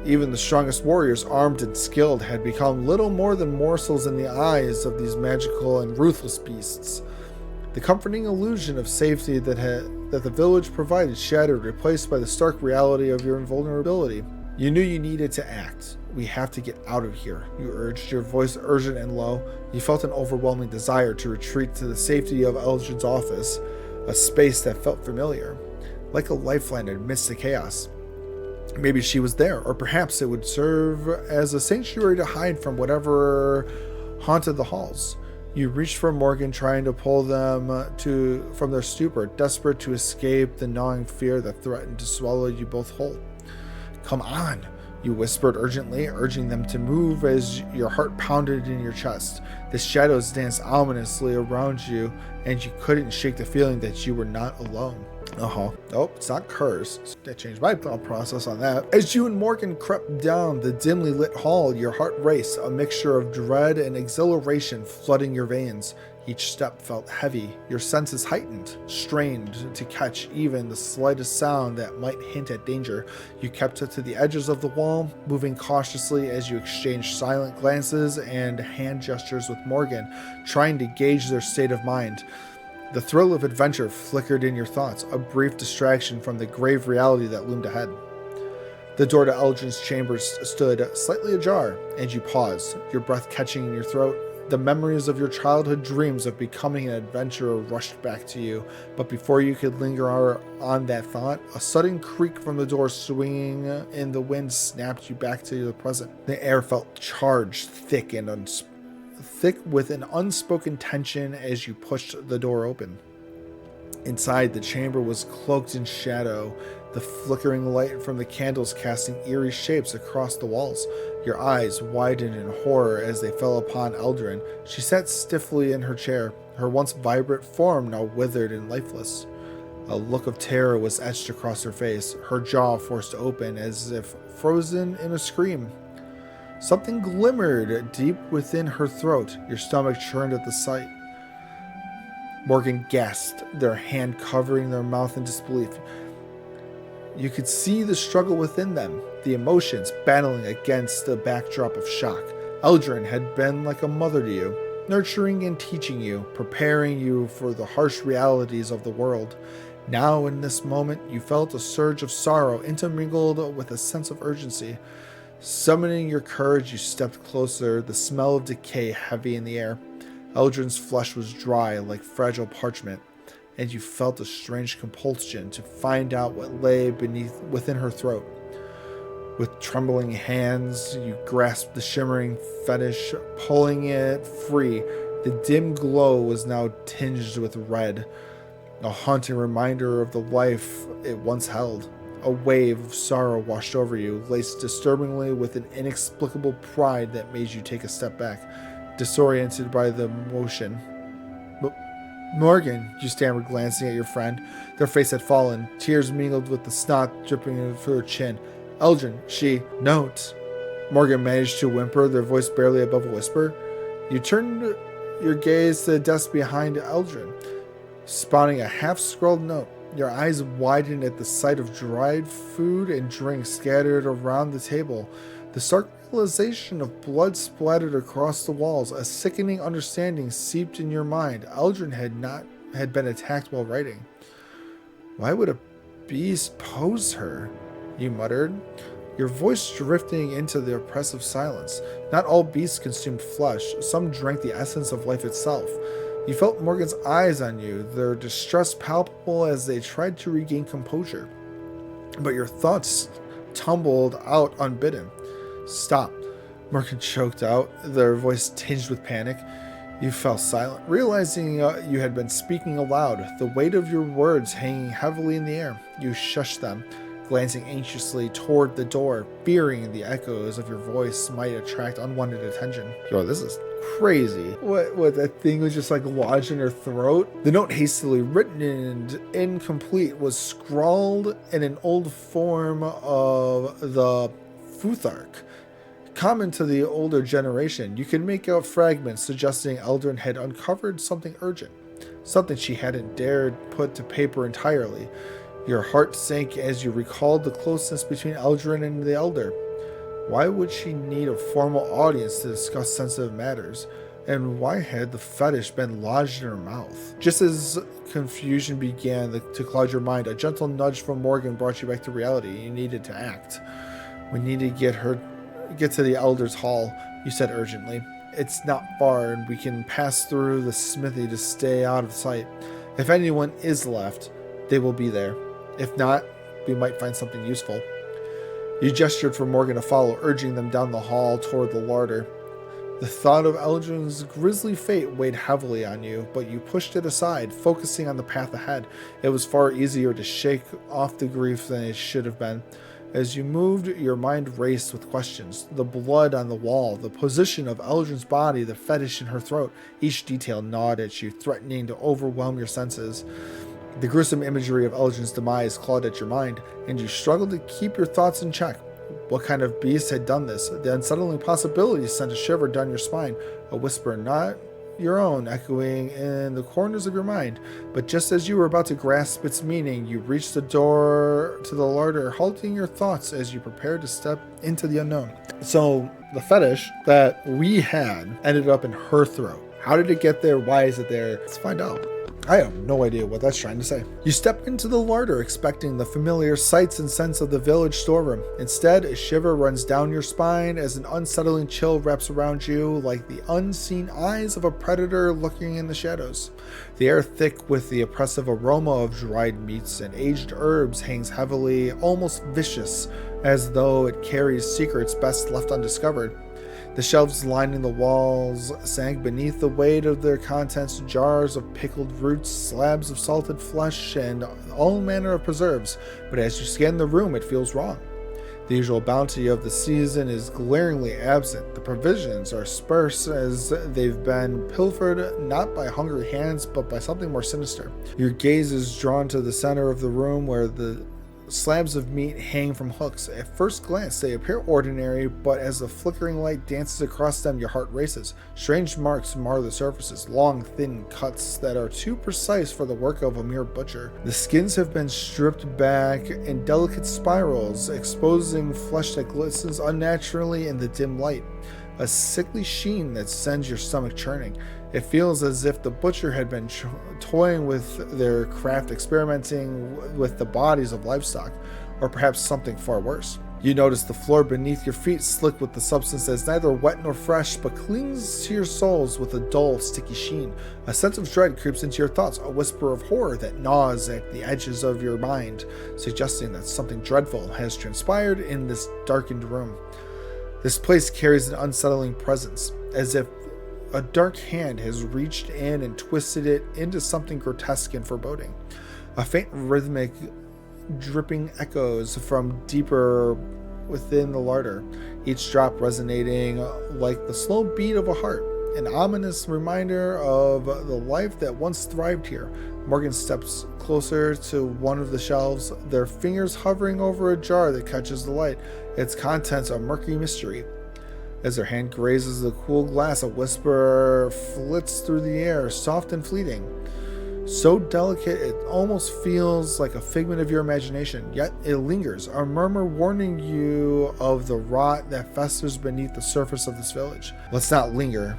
Even the strongest warriors, armed and skilled, had become little more than morsels in the eyes of these magical and ruthless beasts. The comforting illusion of safety that the village provided shattered, replaced by the stark reality of your invulnerability. You knew you needed to act. We have to get out of here, you urged, your voice urgent and low. You felt an overwhelming desire to retreat to the safety of Eldrin's office, a space that felt familiar, like a lifeline amidst the chaos. Maybe she was there, or perhaps it would serve as a sanctuary to hide from whatever haunted the halls. You reached for Morgan, trying to pull them from their stupor, desperate to escape the gnawing fear that threatened to swallow you both whole. Come on, you whispered urgently, urging them to move as your heart pounded in your chest. The shadows danced ominously around you, and you couldn't shake the feeling that you were not alone. Oh, it's not curse. That changed my thought process on that. As you and Morgan crept down the dimly lit hall, your heart raced, a mixture of dread and exhilaration flooding your veins. Each step felt heavy, your senses heightened, strained to catch even the slightest sound that might hint at danger. You kept it to the edges of the wall, moving cautiously as you exchanged silent glances and hand gestures with Morgan, trying to gauge their state of mind. The thrill of adventure flickered in your thoughts, a brief distraction from the grave reality that loomed ahead. The door to Eldrin's chambers stood slightly ajar, and you paused, your breath catching in your throat. The memories of your childhood dreams of becoming an adventurer rushed back to you, but before you could linger on that thought, a sudden creak from the door swinging in the wind snapped you back to the present. The air felt charged, thick with an unspoken tension as you pushed the door open. Inside, the chamber was cloaked in shadow, the flickering light from the candles casting eerie shapes across the walls. Your eyes widened in horror as they fell upon Eldrin. She sat stiffly in her chair, her once vibrant form now withered and lifeless. A look of terror was etched across her face, her jaw forced open as if frozen in a scream. Something glimmered deep within her throat. Your stomach churned at the sight. Morgan gasped, their hand covering their mouth in disbelief. You could see the struggle within them, the emotions battling against the backdrop of shock. Eldrin had been like a mother to you, nurturing and teaching you, preparing you for the harsh realities of the world. Now, in this moment, you felt a surge of sorrow intermingled with a sense of urgency. Summoning your courage, you stepped closer, the smell of decay heavy in the air. Eldrin's flesh was dry like fragile parchment, and you felt a strange compulsion to find out what lay within her throat. With trembling hands, you grasped the shimmering fetish, pulling it free. The dim glow was now tinged with red, a haunting reminder of the life it once held. A wave of sorrow washed over you, laced disturbingly with an inexplicable pride that made you take a step back, disoriented by the motion. Morgan, you stammered, glancing at your friend. Their face had fallen, tears mingled with the snot dripping from her chin. Eldrin, Note. Morgan managed to whimper, their voice barely above a whisper. You turned your gaze to the desk behind Eldrin, spouting a half-scrawled note. Your eyes widened at the sight of dried food and drinks scattered around the table. The stark realization of blood splattered across the walls, a sickening understanding seeped in your mind. Eldrin had been attacked while writing. Why would a beast pose her? You muttered, your voice drifting into the oppressive silence. Not all beasts consumed flesh. Some drank the essence of life itself. You felt Morgan's eyes on you, their distress palpable as they tried to regain composure. But your thoughts tumbled out unbidden. Stop, Morgan choked out, their voice tinged with panic. You fell silent, realizing you had been speaking aloud, the weight of your words hanging heavily in the air. You shushed them, glancing anxiously toward the door, fearing the echoes of your voice might attract unwanted attention. Yo, this is crazy. What that thing was just like lodged in her throat? The note, hastily written and incomplete, was scrawled in an old form of the Futhark, common to the older generation. You could make out fragments suggesting Eldrin had uncovered something urgent. something she hadn't dared put to paper entirely. Your heart sank as you recalled the closeness between Eldrin and the Elder. Why would she need a formal audience to discuss sensitive matters? And why had the fetish been lodged in her mouth? Just as confusion began to cloud your mind, a gentle nudge from Morgan brought you back to reality. You needed to act. We need to get to the Elder's Hall, you said urgently. It's not far, and we can pass through the smithy to stay out of sight. If anyone is left, they will be there. If not, we might find something useful. You gestured for Morgan to follow, urging them down the hall toward the larder. The thought of Eldrin's grisly fate weighed heavily on you, but you pushed it aside, focusing on the path ahead. It was far easier to shake off the grief than it should have been. As you moved, your mind raced with questions. The blood on the wall, the position of Eldrin's body, the fetish in her throat. Each detail gnawed at you, threatening to overwhelm your senses. The gruesome imagery of Eldrin's demise clawed at your mind, and you struggled to keep your thoughts in check. What kind of beast had done this? The unsettling possibility sent a shiver down your spine, a whisper not your own echoing in the corners of your mind. But just as you were about to grasp its meaning, you reached the door to the larder, halting your thoughts as you prepared to step into the unknown. So the fetish that we had ended up in her throat. How did it get there? Why is it there? Let's find out. I have no idea what that's trying to say. You step into the larder expecting the familiar sights and scents of the village storeroom. Instead, a shiver runs down your spine as an unsettling chill wraps around you like the unseen eyes of a predator lurking in the shadows. The air, thick with the oppressive aroma of dried meats and aged herbs, hangs heavily, almost vicious, as though it carries secrets best left undiscovered. The shelves lining the walls sank beneath the weight of their contents, jars of pickled roots, slabs of salted flesh, and all manner of preserves. But as you scan the room, it feels wrong. The usual bounty of the season is glaringly absent. The provisions are sparse as they've been pilfered not by hungry hands, but by something more sinister. Your gaze is drawn to the center of the room where the slabs of meat hang from hooks. At first glance, they appear ordinary, but as the flickering light dances across them, your heart races. Strange marks mar the surfaces, long, thin cuts that are too precise for the work of a mere butcher. The skins have been stripped back in delicate spirals, exposing flesh that glistens unnaturally in the dim light. A sickly sheen that sends your stomach churning. It feels as if the butcher had been toying with their craft, experimenting with the bodies of livestock, or perhaps something far worse. You notice the floor beneath your feet slick with the substance that is neither wet nor fresh, but clings to your soles with a dull, sticky sheen. A sense of dread creeps into your thoughts, a whisper of horror that gnaws at the edges of your mind, suggesting that something dreadful has transpired in this darkened room. This place carries an unsettling presence, as if a dark hand has reached in and twisted it into something grotesque and foreboding. A faint rhythmic dripping echoes from deeper within the larder, each drop resonating like the slow beat of a heart, an ominous reminder of the life that once thrived here. Morgan steps closer to one of the shelves, their fingers hovering over a jar that catches the light, its contents a murky mystery. As her hand grazes the cool glass, a whisper flits through the air, soft and fleeting. So delicate it almost feels like a figment of your imagination, yet it lingers, a murmur warning you of the rot that festers beneath the surface of this village. Let's not linger,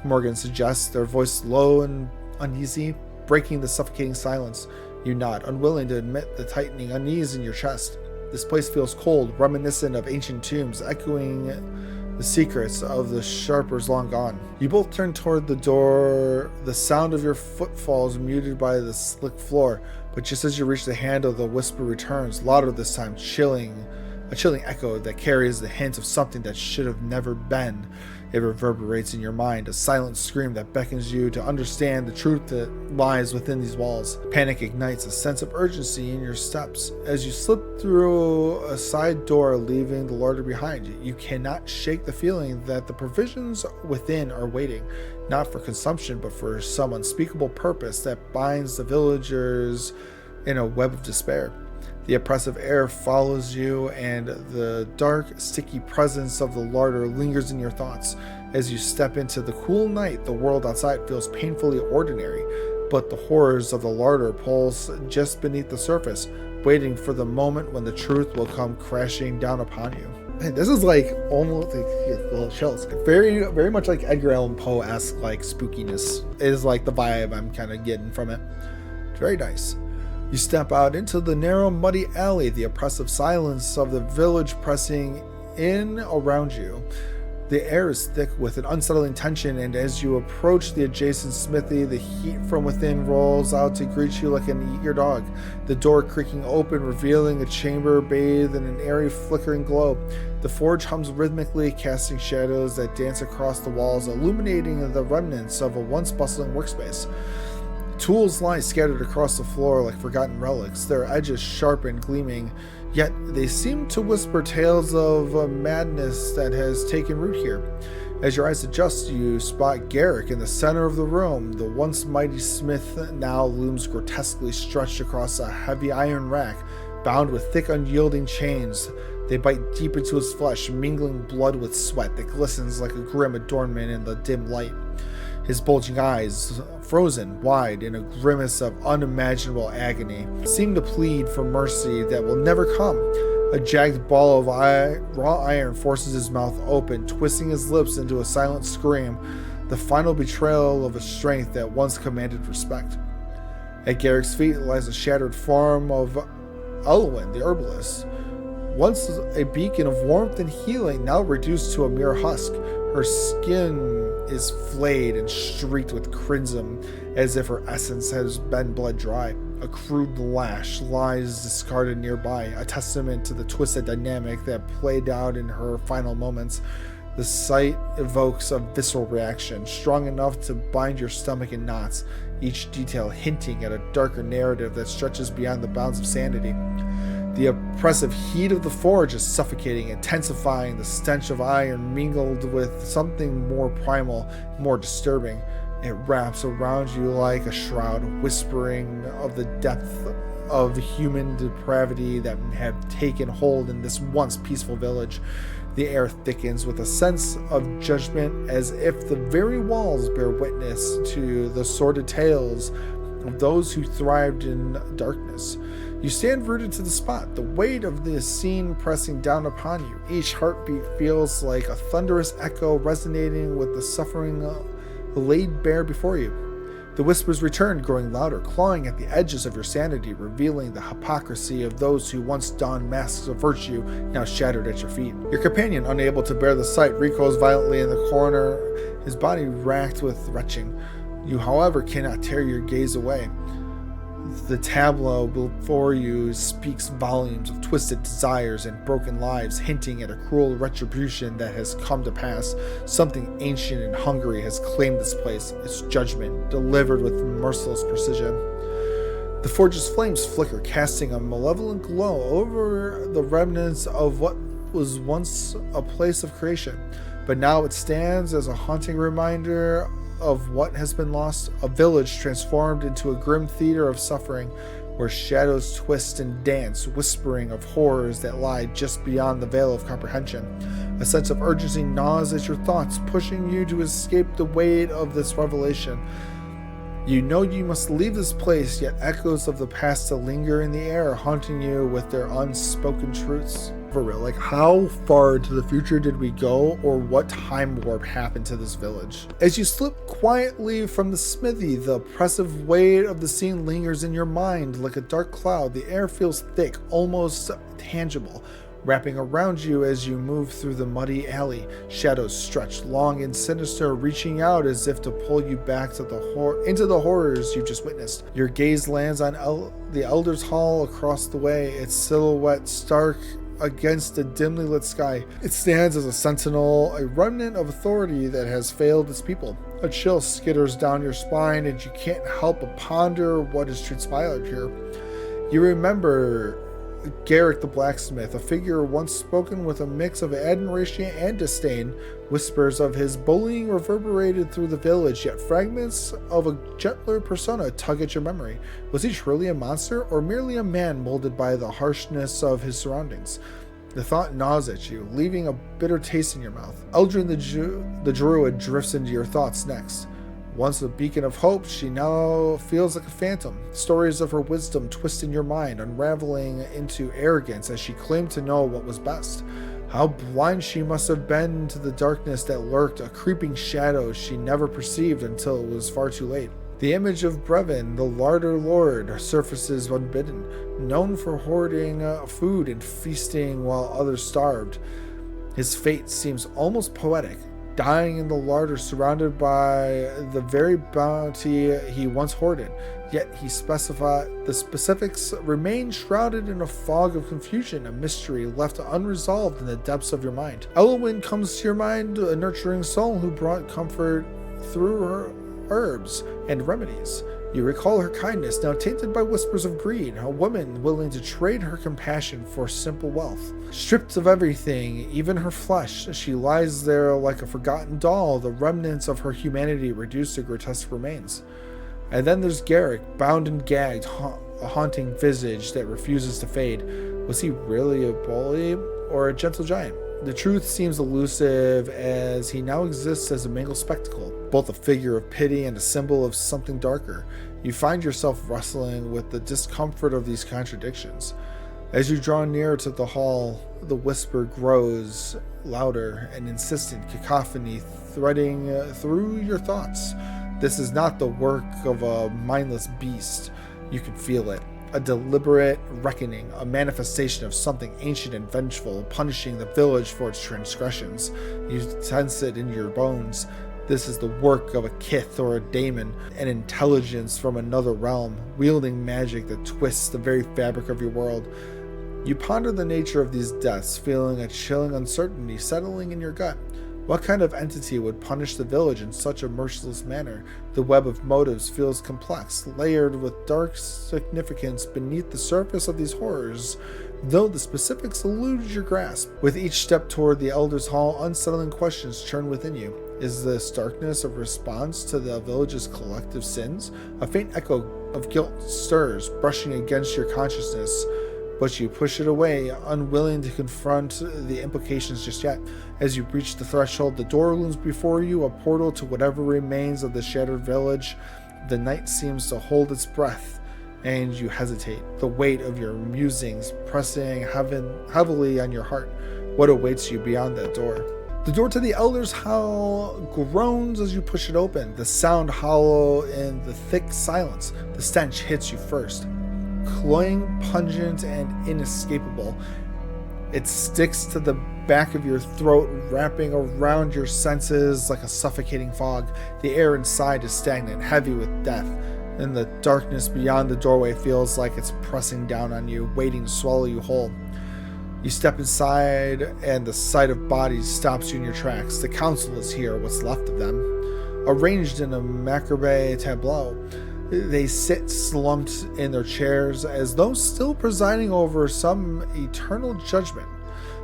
Morgan suggests, their voice low and uneasy, breaking the suffocating silence. You nod, unwilling to admit the tightening unease in your chest. This place feels cold, reminiscent of ancient tombs, echoing the secrets of the sharpers long gone. You both turn toward the door, the sound of your footfalls muted by the slick floor, but just as you reach the handle, the whisper returns, louder this time, a chilling echo that carries the hint of something that should have never been. It reverberates in your mind, a silent scream that beckons you to understand the truth that lies within these walls. Panic ignites a sense of urgency in your steps. As you slip through a side door, leaving the larder behind you, you cannot shake the feeling that the provisions within are waiting, not for consumption, but for some unspeakable purpose that binds the villagers in a web of despair. The oppressive air follows you, and the dark, sticky presence of the larder lingers in your thoughts. As you step into the cool night, the world outside feels painfully ordinary. but the horrors of the larder pulse just beneath the surface, waiting for the moment when the truth will come crashing down upon you. Man, this is like almost like little chills. Very, very much like Edgar Allan Poe-esque like spookiness is like the vibe I'm kind of getting from it. It's very nice. You step out into the narrow, muddy alley, the oppressive silence of the village pressing in around you. The air is thick with an unsettling tension, and as you approach the adjacent smithy, the heat from within rolls out to greet you like an eat your dog. The door creaking open, revealing a chamber bathed in an airy, flickering glow. The forge hums rhythmically, casting shadows that dance across the walls, illuminating the remnants of a once bustling workspace. Tools lie scattered across the floor like forgotten relics, their edges sharp and gleaming, yet they seem to whisper tales of a madness that has taken root here. As your eyes adjust, you spot Garrick in the center of the room. The once mighty smith now looms grotesquely stretched across a heavy iron rack, bound with thick unyielding chains. They bite deep into his flesh, mingling blood with sweat that glistens like a grim adornment in the dim light. His bulging eyes, frozen wide in a grimace of unimaginable agony, seem to plead for mercy that will never come. A jagged ball of raw iron forces his mouth open, twisting his lips into a silent scream, the final betrayal of a strength that once commanded respect. At Garrick's feet lies a shattered form of Elwyn, the herbalist, once a beacon of warmth and healing, now reduced to a mere husk. Her skin is flayed and streaked with crimson, as if her essence has been bled dry. A crude lash lies discarded nearby, a testament to the twisted dynamic that played out in her final moments. The sight evokes a visceral reaction, strong enough to bind your stomach in knots, each detail hinting at a darker narrative that stretches beyond the bounds of sanity. The oppressive heat of the forge is suffocating, intensifying the stench of iron mingled with something more primal, more disturbing. It wraps around you like a shroud, whispering of the depth of human depravity that have taken hold in this once peaceful village. The air thickens with a sense of judgment, as if the very walls bear witness to the sordid tales of those who thrived in darkness. You stand rooted to the spot, the weight of the scene pressing down upon you. Each heartbeat feels like a thunderous echo resonating with the suffering laid bare before you. The whispers return, growing louder, clawing at the edges of your sanity, revealing the hypocrisy of those who once donned masks of virtue, now shattered at your feet. Your companion, unable to bear the sight, recoils violently in the corner, his body racked with retching. You, however, cannot tear your gaze away. The tableau before you speaks volumes of twisted desires and broken lives, hinting at a cruel retribution that has come to pass. Something ancient and hungry has claimed this place, its judgment delivered with merciless precision. The forge's flames flicker, casting a malevolent glow over the remnants of what was once a place of creation, but now it stands as a haunting reminder of what has been lost, a village transformed into a grim theater of suffering, where shadows twist and dance, whispering of horrors that lie just beyond the veil of comprehension. A sense of urgency gnaws at your thoughts, pushing you to escape the weight of this revelation. You know you must leave this place, yet echoes of the past still linger in the air, haunting you with their unspoken truths. For real, like, how far into the future did we go, or what time warp happened to this village? As you slip quietly from the smithy, the oppressive weight of the scene lingers in your mind like a dark cloud. The air feels thick, almost tangible, wrapping around you as you move through the muddy alley. Shadows stretch long and sinister, reaching out as if to pull you back to into the horrors you've just witnessed. Your gaze lands on the Elder's Hall across the way, its silhouette stark against the dimly lit sky. It stands as a sentinel, a remnant of authority that has failed its people. A chill skitters down your spine, and you can't help but ponder what has transpired here. You remember Garrick the blacksmith, a figure once spoken with a mix of admiration and disdain. Whispers of his bullying reverberated through the village, yet fragments of a gentler persona tug at your memory. Was he truly a monster, or merely a man molded by the harshness of his surroundings? The thought gnaws at you, leaving a bitter taste in your mouth. Eldrin the Druid drifts into your thoughts next. Once a beacon of hope, she now feels like a phantom. Stories of her wisdom twist in your mind, unraveling into arrogance as she claimed to know what was best. How blind she must have been to the darkness that lurked, a creeping shadow she never perceived until it was far too late. The image of Brevin, the larder lord, surfaces unbidden, known for hoarding food and feasting while others starved. His fate seems almost poetic, dying in the larder surrounded by the very bounty he once hoarded. Yet the specifics remain shrouded in a fog of confusion, a mystery left unresolved in the depths of your mind. Elwyn comes to your mind, a nurturing soul who brought comfort through her herbs and remedies. You recall her kindness, now tainted by whispers of greed, a woman willing to trade her compassion for simple wealth. Stripped of everything, even her flesh, she lies there like a forgotten doll, the remnants of her humanity reduced to grotesque remains. And then there's Garrick, bound and gagged, a haunting visage that refuses to fade. Was he really a bully or a gentle giant? The truth seems elusive as he now exists as a mangled spectacle, both a figure of pity and a symbol of something darker. You find yourself wrestling with the discomfort of these contradictions. As you draw nearer to the hall, the whisper grows louder, an insistent cacophony threading through your thoughts. This is not the work of a mindless beast. You can feel it. A deliberate reckoning, a manifestation of something ancient and vengeful, punishing the village for its transgressions. You sense it in your bones. This is the work of a kith or a daemon, an intelligence from another realm, wielding magic that twists the very fabric of your world. You ponder the nature of these deaths, feeling a chilling uncertainty settling in your gut. What kind of entity would punish the village in such a merciless manner? The web of motives feels complex, layered with dark significance beneath the surface of these horrors, though the specifics elude your grasp. With each step toward the Elder's Hall, unsettling questions churn within you. Is this darkness a response to the village's collective sins? A faint echo of guilt stirs, brushing against your consciousness, but you push it away, unwilling to confront the implications just yet. As you reach the threshold, the door looms before you, a portal to whatever remains of the shattered village. The night seems to hold its breath, and you hesitate, the weight of your musings pressing heavily on your heart. What awaits you beyond that door? The door to the Elder's Hall groans as you push it open, the sound hollow in the thick silence. The stench hits you first. Cloying, pungent, and inescapable. It sticks to the back of your throat, wrapping around your senses like a suffocating fog. The air inside is stagnant, heavy with death, and the darkness beyond the doorway feels like it's pressing down on you, waiting to swallow you whole. You step inside, and the sight of bodies stops you in your tracks. The council is here, what's left of them, arranged in a macabre tableau. They sit slumped in their chairs as though still presiding over some eternal judgment.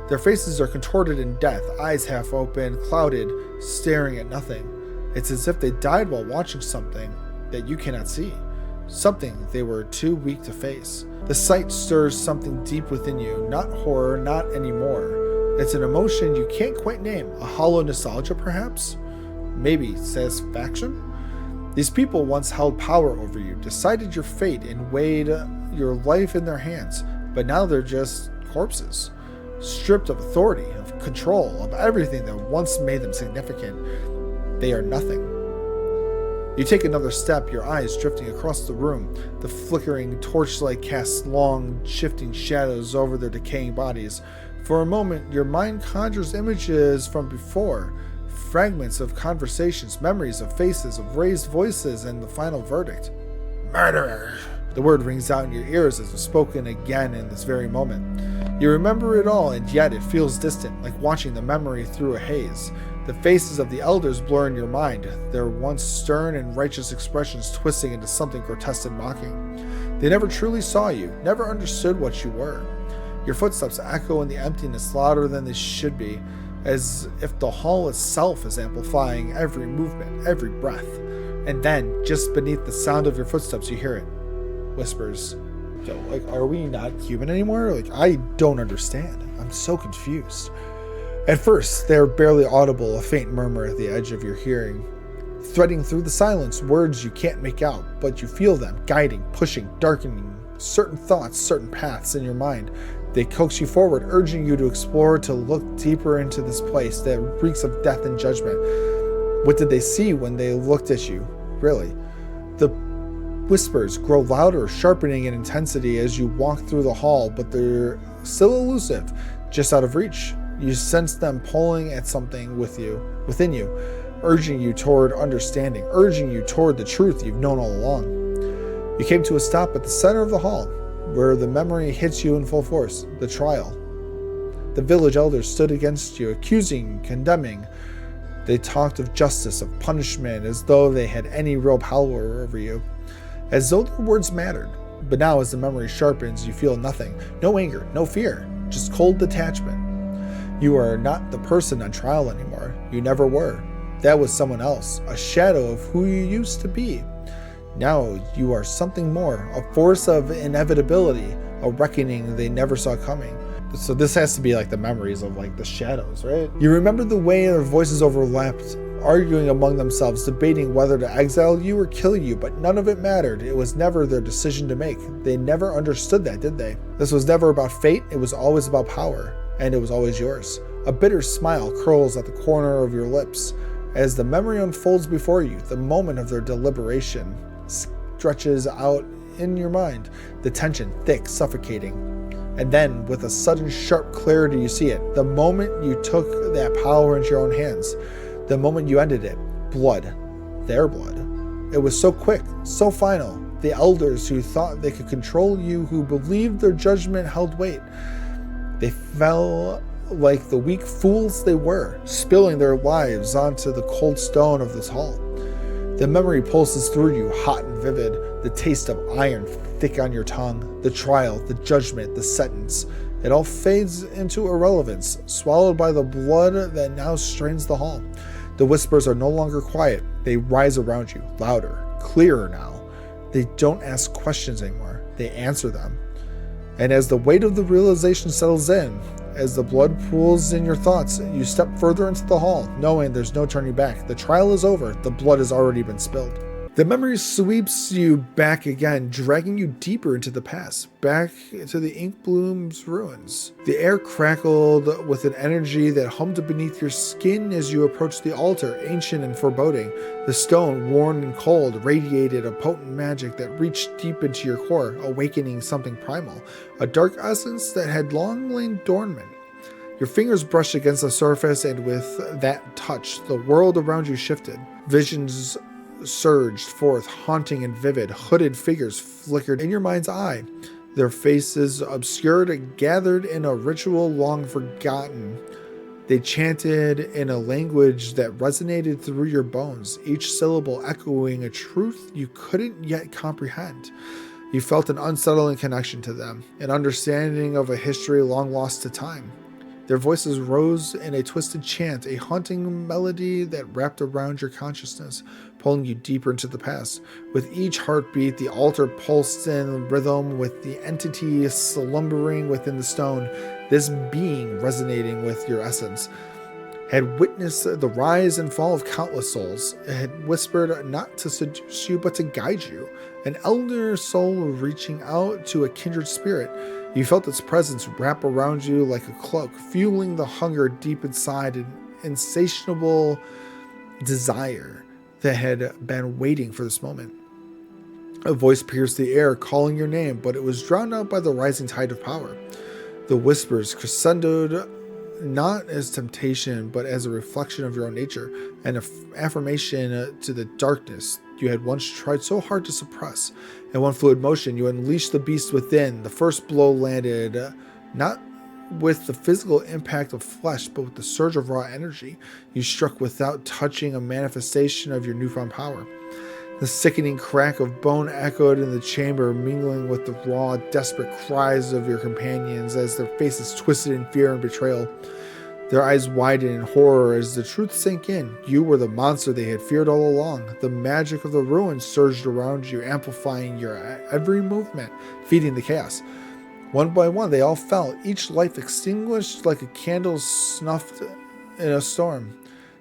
Their faces are contorted in death, eyes half open, clouded, staring at nothing. It's as if they died while watching something that you cannot see, something they were too weak to face. The sight stirs something deep within you, not horror, not anymore. It's an emotion you can't quite name, a hollow nostalgia perhaps? Maybe satisfaction? These people once held power over you, decided your fate, and weighed your life in their hands, but now they're just corpses, stripped of authority, of control, of everything that once made them significant. They are nothing. You take another step, your eyes drifting across the room. The flickering torchlight casts long, shifting shadows over their decaying bodies. For a moment, your mind conjures images from before, fragments of conversations, memories of faces, of raised voices, and the final verdict. Murderer! The word rings out in your ears as if spoken again in this very moment. You remember it all, and yet it feels distant, like watching the memory through a haze. The faces of the elders blur in your mind, their once stern and righteous expressions twisting into something grotesque and mocking. They never truly saw you, never understood what you were. Your footsteps echo in the emptiness louder than they should be, as if the hall itself is amplifying every movement, every breath. And then, just beneath the sound of your footsteps, you hear it. Whispers. Yo, are we not human anymore? I don't understand. I'm so confused. At first, they're barely audible, a faint murmur at the edge of your hearing. threading through the silence, words you can't make out, but you feel them, guiding, pushing, darkening certain thoughts, certain paths in your mind. They coax you forward, urging you to explore, to look deeper into this place that reeks of death and judgment. What did they see when they looked at you, really? The whispers grow louder, sharpening in intensity as you walk through the hall, but they're still elusive, just out of reach. You sense them pulling at something within you, urging you toward understanding, urging you toward the truth you've known all along. You came to a stop at the center of the hall, where the memory hits you in full force, the trial. The village elders stood against you, accusing, condemning. They talked of justice, of punishment, as though they had any real power over you, as though their words mattered. But now, as the memory sharpens, you feel nothing, no anger, no fear, just cold detachment. You are not the person on trial anymore. You never were. That was someone else, a shadow of who you used to be. Now you are something more, a force of inevitability, a reckoning they never saw coming. So this has to be like the memories of like the shadows, right? You remember the way their voices overlapped, arguing among themselves, debating whether to exile you or kill you, but none of it mattered. It was never their decision to make. They never understood that, did they? This was never about fate. It was always about power, and it was always yours. A bitter smile curls at the corner of your lips as the memory unfolds before you. The moment of their deliberation stretches out in your mind, the tension thick, suffocating. And then, with a sudden sharp clarity, you see it. The moment you took that power into your own hands, the moment you ended it, blood, their blood. It was so quick, so final. The elders who thought they could control you, who believed their judgment held weight, they fell like the weak fools they were, spilling their lives onto the cold stone of this hall. The memory pulses through you, hot and vivid, the taste of iron thick on your tongue, the trial, the judgment, the sentence. It all fades into irrelevance, swallowed by the blood that now strains the hall. The whispers are no longer quiet. They rise around you, louder, clearer now. They don't ask questions anymore. They answer them. And as the weight of the realization settles in, as the blood pools in your thoughts, you step further into the hall, knowing there's no turning back. The trial is over. The blood has already been spilled. The memory sweeps you back again, dragging you deeper into the past, back to the Inkbloom's ruins. The air crackled with an energy that hummed beneath your skin as you approached the altar, ancient and foreboding. The stone, worn and cold, radiated a potent magic that reached deep into your core, awakening something primal, a dark essence that had long lain dormant. Your fingers brushed against the surface, and with that touch, the world around you shifted. Visions surged forth, haunting and vivid. Hooded figures flickered in your mind's eye, their faces obscured and gathered in a ritual long forgotten. They chanted in a language that resonated through your bones, each syllable echoing a truth you couldn't yet comprehend. You felt an unsettling connection to them, an understanding of a history long lost to time. Their voices rose in a twisted chant, a haunting melody that wrapped around your consciousness, pulling you deeper into the past. With each heartbeat, the altar pulsed in rhythm with the entity slumbering within the stone, this being resonating with your essence. Had witnessed the rise and fall of countless souls. It had whispered not to seduce you, but to guide you. An elder soul reaching out to a kindred spirit. You felt its presence wrap around you like a cloak, fueling the hunger deep inside, an insatiable desire that had been waiting for this moment. A voice pierced the air, calling your name, but it was drowned out by the rising tide of power. The whispers crescendoed not as temptation, but as a reflection of your own nature, an affirmation to the darkness you had once tried so hard to suppress. In one fluid motion, you unleashed the beast within. The first blow landed not with the physical impact of flesh, but with the surge of raw energy. You struck without touching a manifestation of your newfound power. The sickening crack of bone echoed in the chamber, mingling with the raw, desperate cries of your companions as their faces twisted in fear and betrayal. Their eyes widened in horror as the truth sank in. You were the monster they had feared all along. The magic of the ruins surged around you, amplifying your every movement, feeding the chaos. One by one, they all fell, each life extinguished like a candle snuffed in a storm.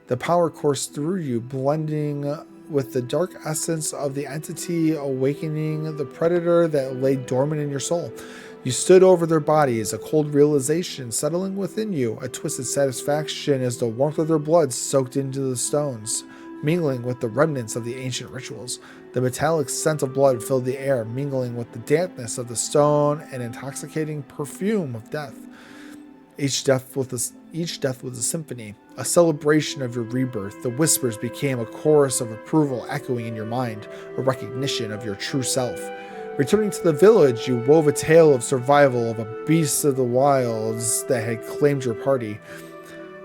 The power coursed through you, blending with the dark essence of the entity awakening the predator that lay dormant in your soul. You stood over their bodies, a cold realization settling within you, a twisted satisfaction as the warmth of their blood soaked into the stones, mingling with the remnants of the ancient rituals. The metallic scent of blood filled the air, mingling with the dampness of the stone and intoxicating perfume of death. Each death was a symphony, a celebration of your rebirth. The whispers became a chorus of approval echoing in your mind, a recognition of your true self. Returning to the village, you wove a tale of survival of a beast of the wilds that had claimed your party.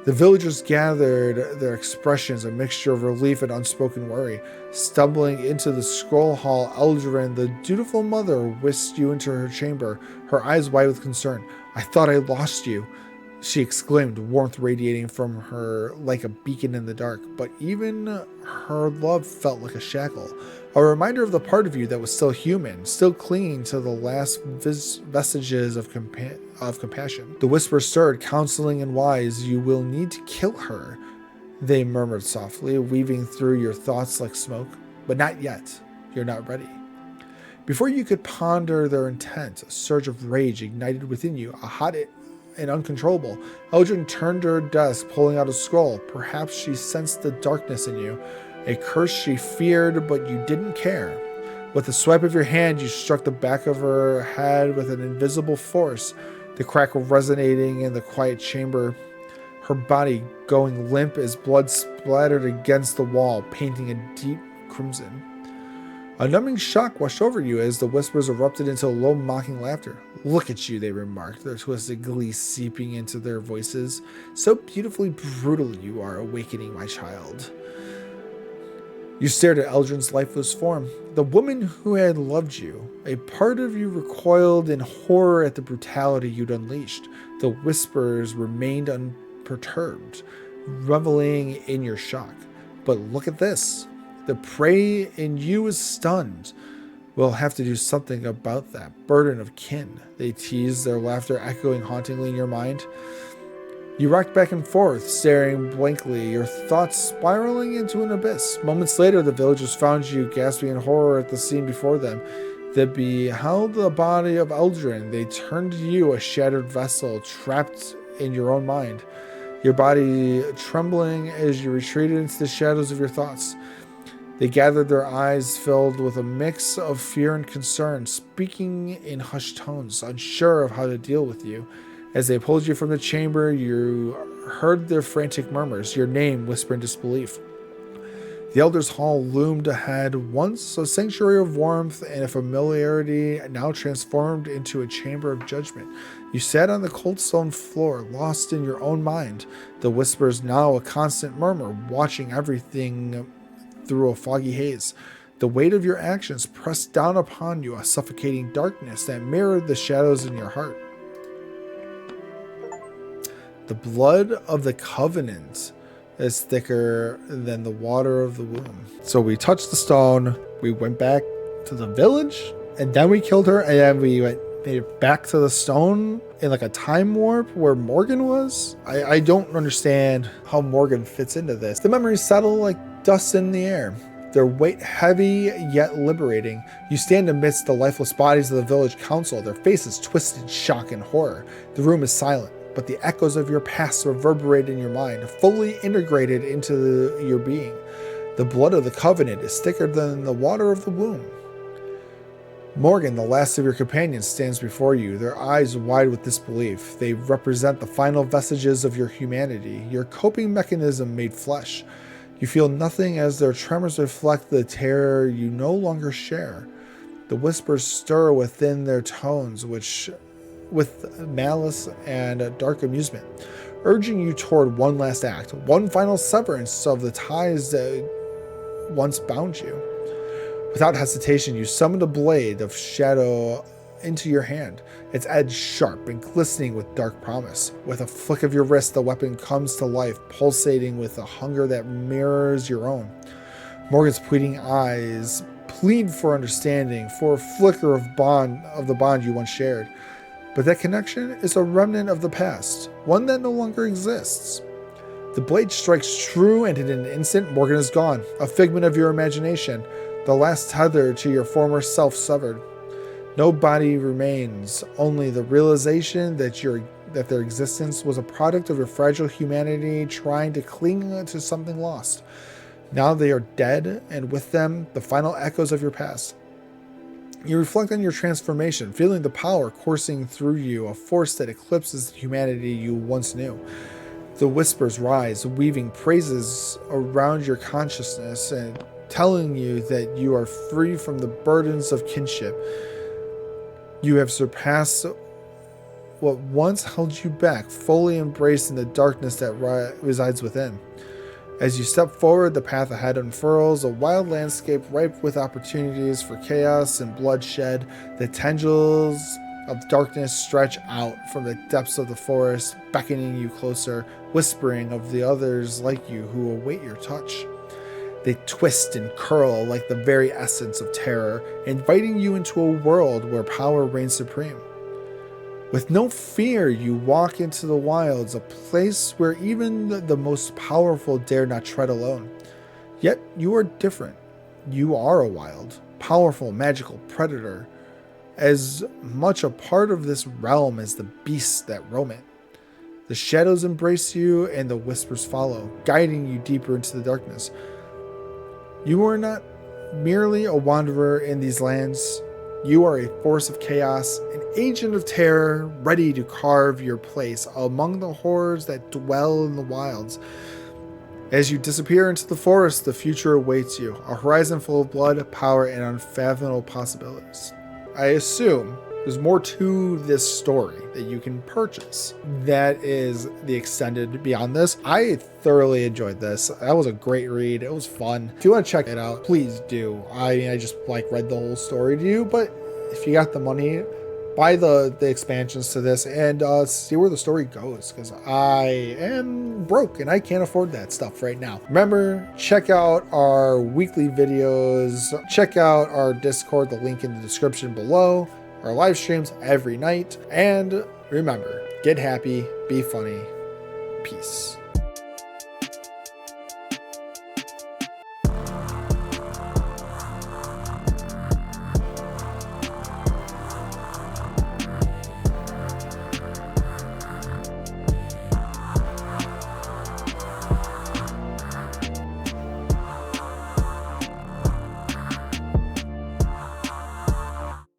The villagers gathered, their expressions a mixture of relief and unspoken worry. Stumbling into the scroll hall, Eldrin, the dutiful mother, whisked you into her chamber, her eyes wide with concern. "I thought I lost you," she exclaimed, warmth radiating from her like a beacon in the dark. But even her love felt like a shackle, a reminder of the part of you that was still human, still clinging to the last vestiges of compassion. The whisper stirred, counseling and wise. "You will need to kill her," they murmured softly, weaving through your thoughts like smoke. "But not yet. You're not ready." Before you could ponder their intent, a surge of rage ignited within you, a hot and uncontrollable. Eldrin turned to her desk, pulling out a scroll. Perhaps she sensed the darkness in you, a curse she feared, but you didn't care. With a swipe of your hand, you struck the back of her head with an invisible force, the crack resonating in the quiet chamber, her body going limp as blood splattered against the wall, painting a deep crimson. A numbing shock washed over you as the whispers erupted into low, mocking laughter. "Look at you," they remarked, their twisted glee seeping into their voices. "So beautifully brutal you are, awakening my child." You stared at Eldrin's lifeless form, the woman who had loved you. A part of you recoiled in horror at the brutality you'd unleashed. The whispers remained unperturbed, reveling in your shock. "But look at this. The prey in you is stunned. We'll have to do something about that burden of kin," they teased, their laughter echoing hauntingly in your mind. You rocked back and forth, staring blankly, your thoughts spiraling into an abyss. Moments later, the villagers found you gasping in horror at the scene before them. They beheld the body of Eldrin. They turned to you, a shattered vessel, trapped in your own mind, your body trembling as you retreated into the shadows of your thoughts. They gathered, their eyes filled with a mix of fear and concern, speaking in hushed tones, unsure of how to deal with you. As they pulled you from the chamber, you heard their frantic murmurs, your name whispered in disbelief. The Elders' Hall loomed ahead, once a sanctuary of warmth and familiarity, now transformed into a chamber of judgment. You sat on the cold stone floor, lost in your own mind, the whispers now a constant murmur, watching everything through a foggy haze. The weight of your actions pressed down upon you, a suffocating darkness that mirrored the shadows in your heart. The blood of the covenant is thicker than the water of the womb. So we touched the stone, we went back to the village, and then we killed her, and then we made it back to the stone in like a time warp where Morgan was. I don't understand how Morgan fits into this. The memories settle like dust in the air, their weight heavy yet liberating. You stand amidst the lifeless bodies of the village council, their faces twisted in shock and horror. The room is silent, but the echoes of your past reverberate in your mind, fully integrated into your being. The blood of the covenant is thicker than the water of the womb. Morgan, the last of your companions, stands before you, their eyes wide with disbelief. They represent the final vestiges of your humanity, your coping mechanism made flesh. You feel nothing as their tremors reflect the terror you no longer share. The whispers stir within their tones, with malice and dark amusement, urging you toward one last act, one final severance of the ties that once bound you. Without hesitation, you summoned a blade of shadow into your hand, its edge sharp and glistening with dark promise. With a flick of your wrist, the weapon comes to life, pulsating with a hunger that mirrors your own. Morgan's pleading eyes plead for understanding, for a flicker of the bond you once shared. But that connection is a remnant of the past, one that no longer exists. The blade strikes true, and in an instant, Morgan is gone, a figment of your imagination, the last tether to your former self severed. No body remains, only the realization that their existence was a product of your fragile humanity trying to cling to something lost. Now they are dead, and with them, the final echoes of your past. You reflect on your transformation, feeling the power coursing through you, a force that eclipses the humanity you once knew. The whispers rise, weaving praises around your consciousness and telling you that you are free from the burdens of kinship. You have surpassed what once held you back, fully embracing the darkness that resides within. As you step forward, the path ahead unfurls, a wild landscape ripe with opportunities for chaos and bloodshed. The tendrils of darkness stretch out from the depths of the forest, beckoning you closer, whispering of the others like you who await your touch. They twist and curl like the very essence of terror, inviting you into a world where power reigns supreme. With no fear, you walk into the wilds, a place where even the most powerful dare not tread alone. Yet you are different. You are a wild, powerful, magical predator, as much a part of this realm as the beasts that roam it. The shadows embrace you and the whispers follow, guiding you deeper into the darkness. You are not merely a wanderer in these lands. You are a force of chaos, an agent of terror, ready to carve your place among the horrors that dwell in the wilds. As you disappear into the forest, the future awaits you, a horizon full of blood, power, and unfathomable possibilities. I assume there's more to this story that you can purchase. That is the extended beyond this. I thoroughly enjoyed this. That was a great read. It was fun. If you want to check it out, please do. I just read the whole story to you, but if you got the money, buy the expansions to this and see where the story goes, because I am broke and I can't afford that stuff right now. Remember, check out our weekly videos. Check out our Discord, the link in the description below. Our live streams every night. And remember, get happy, be funny. Peace.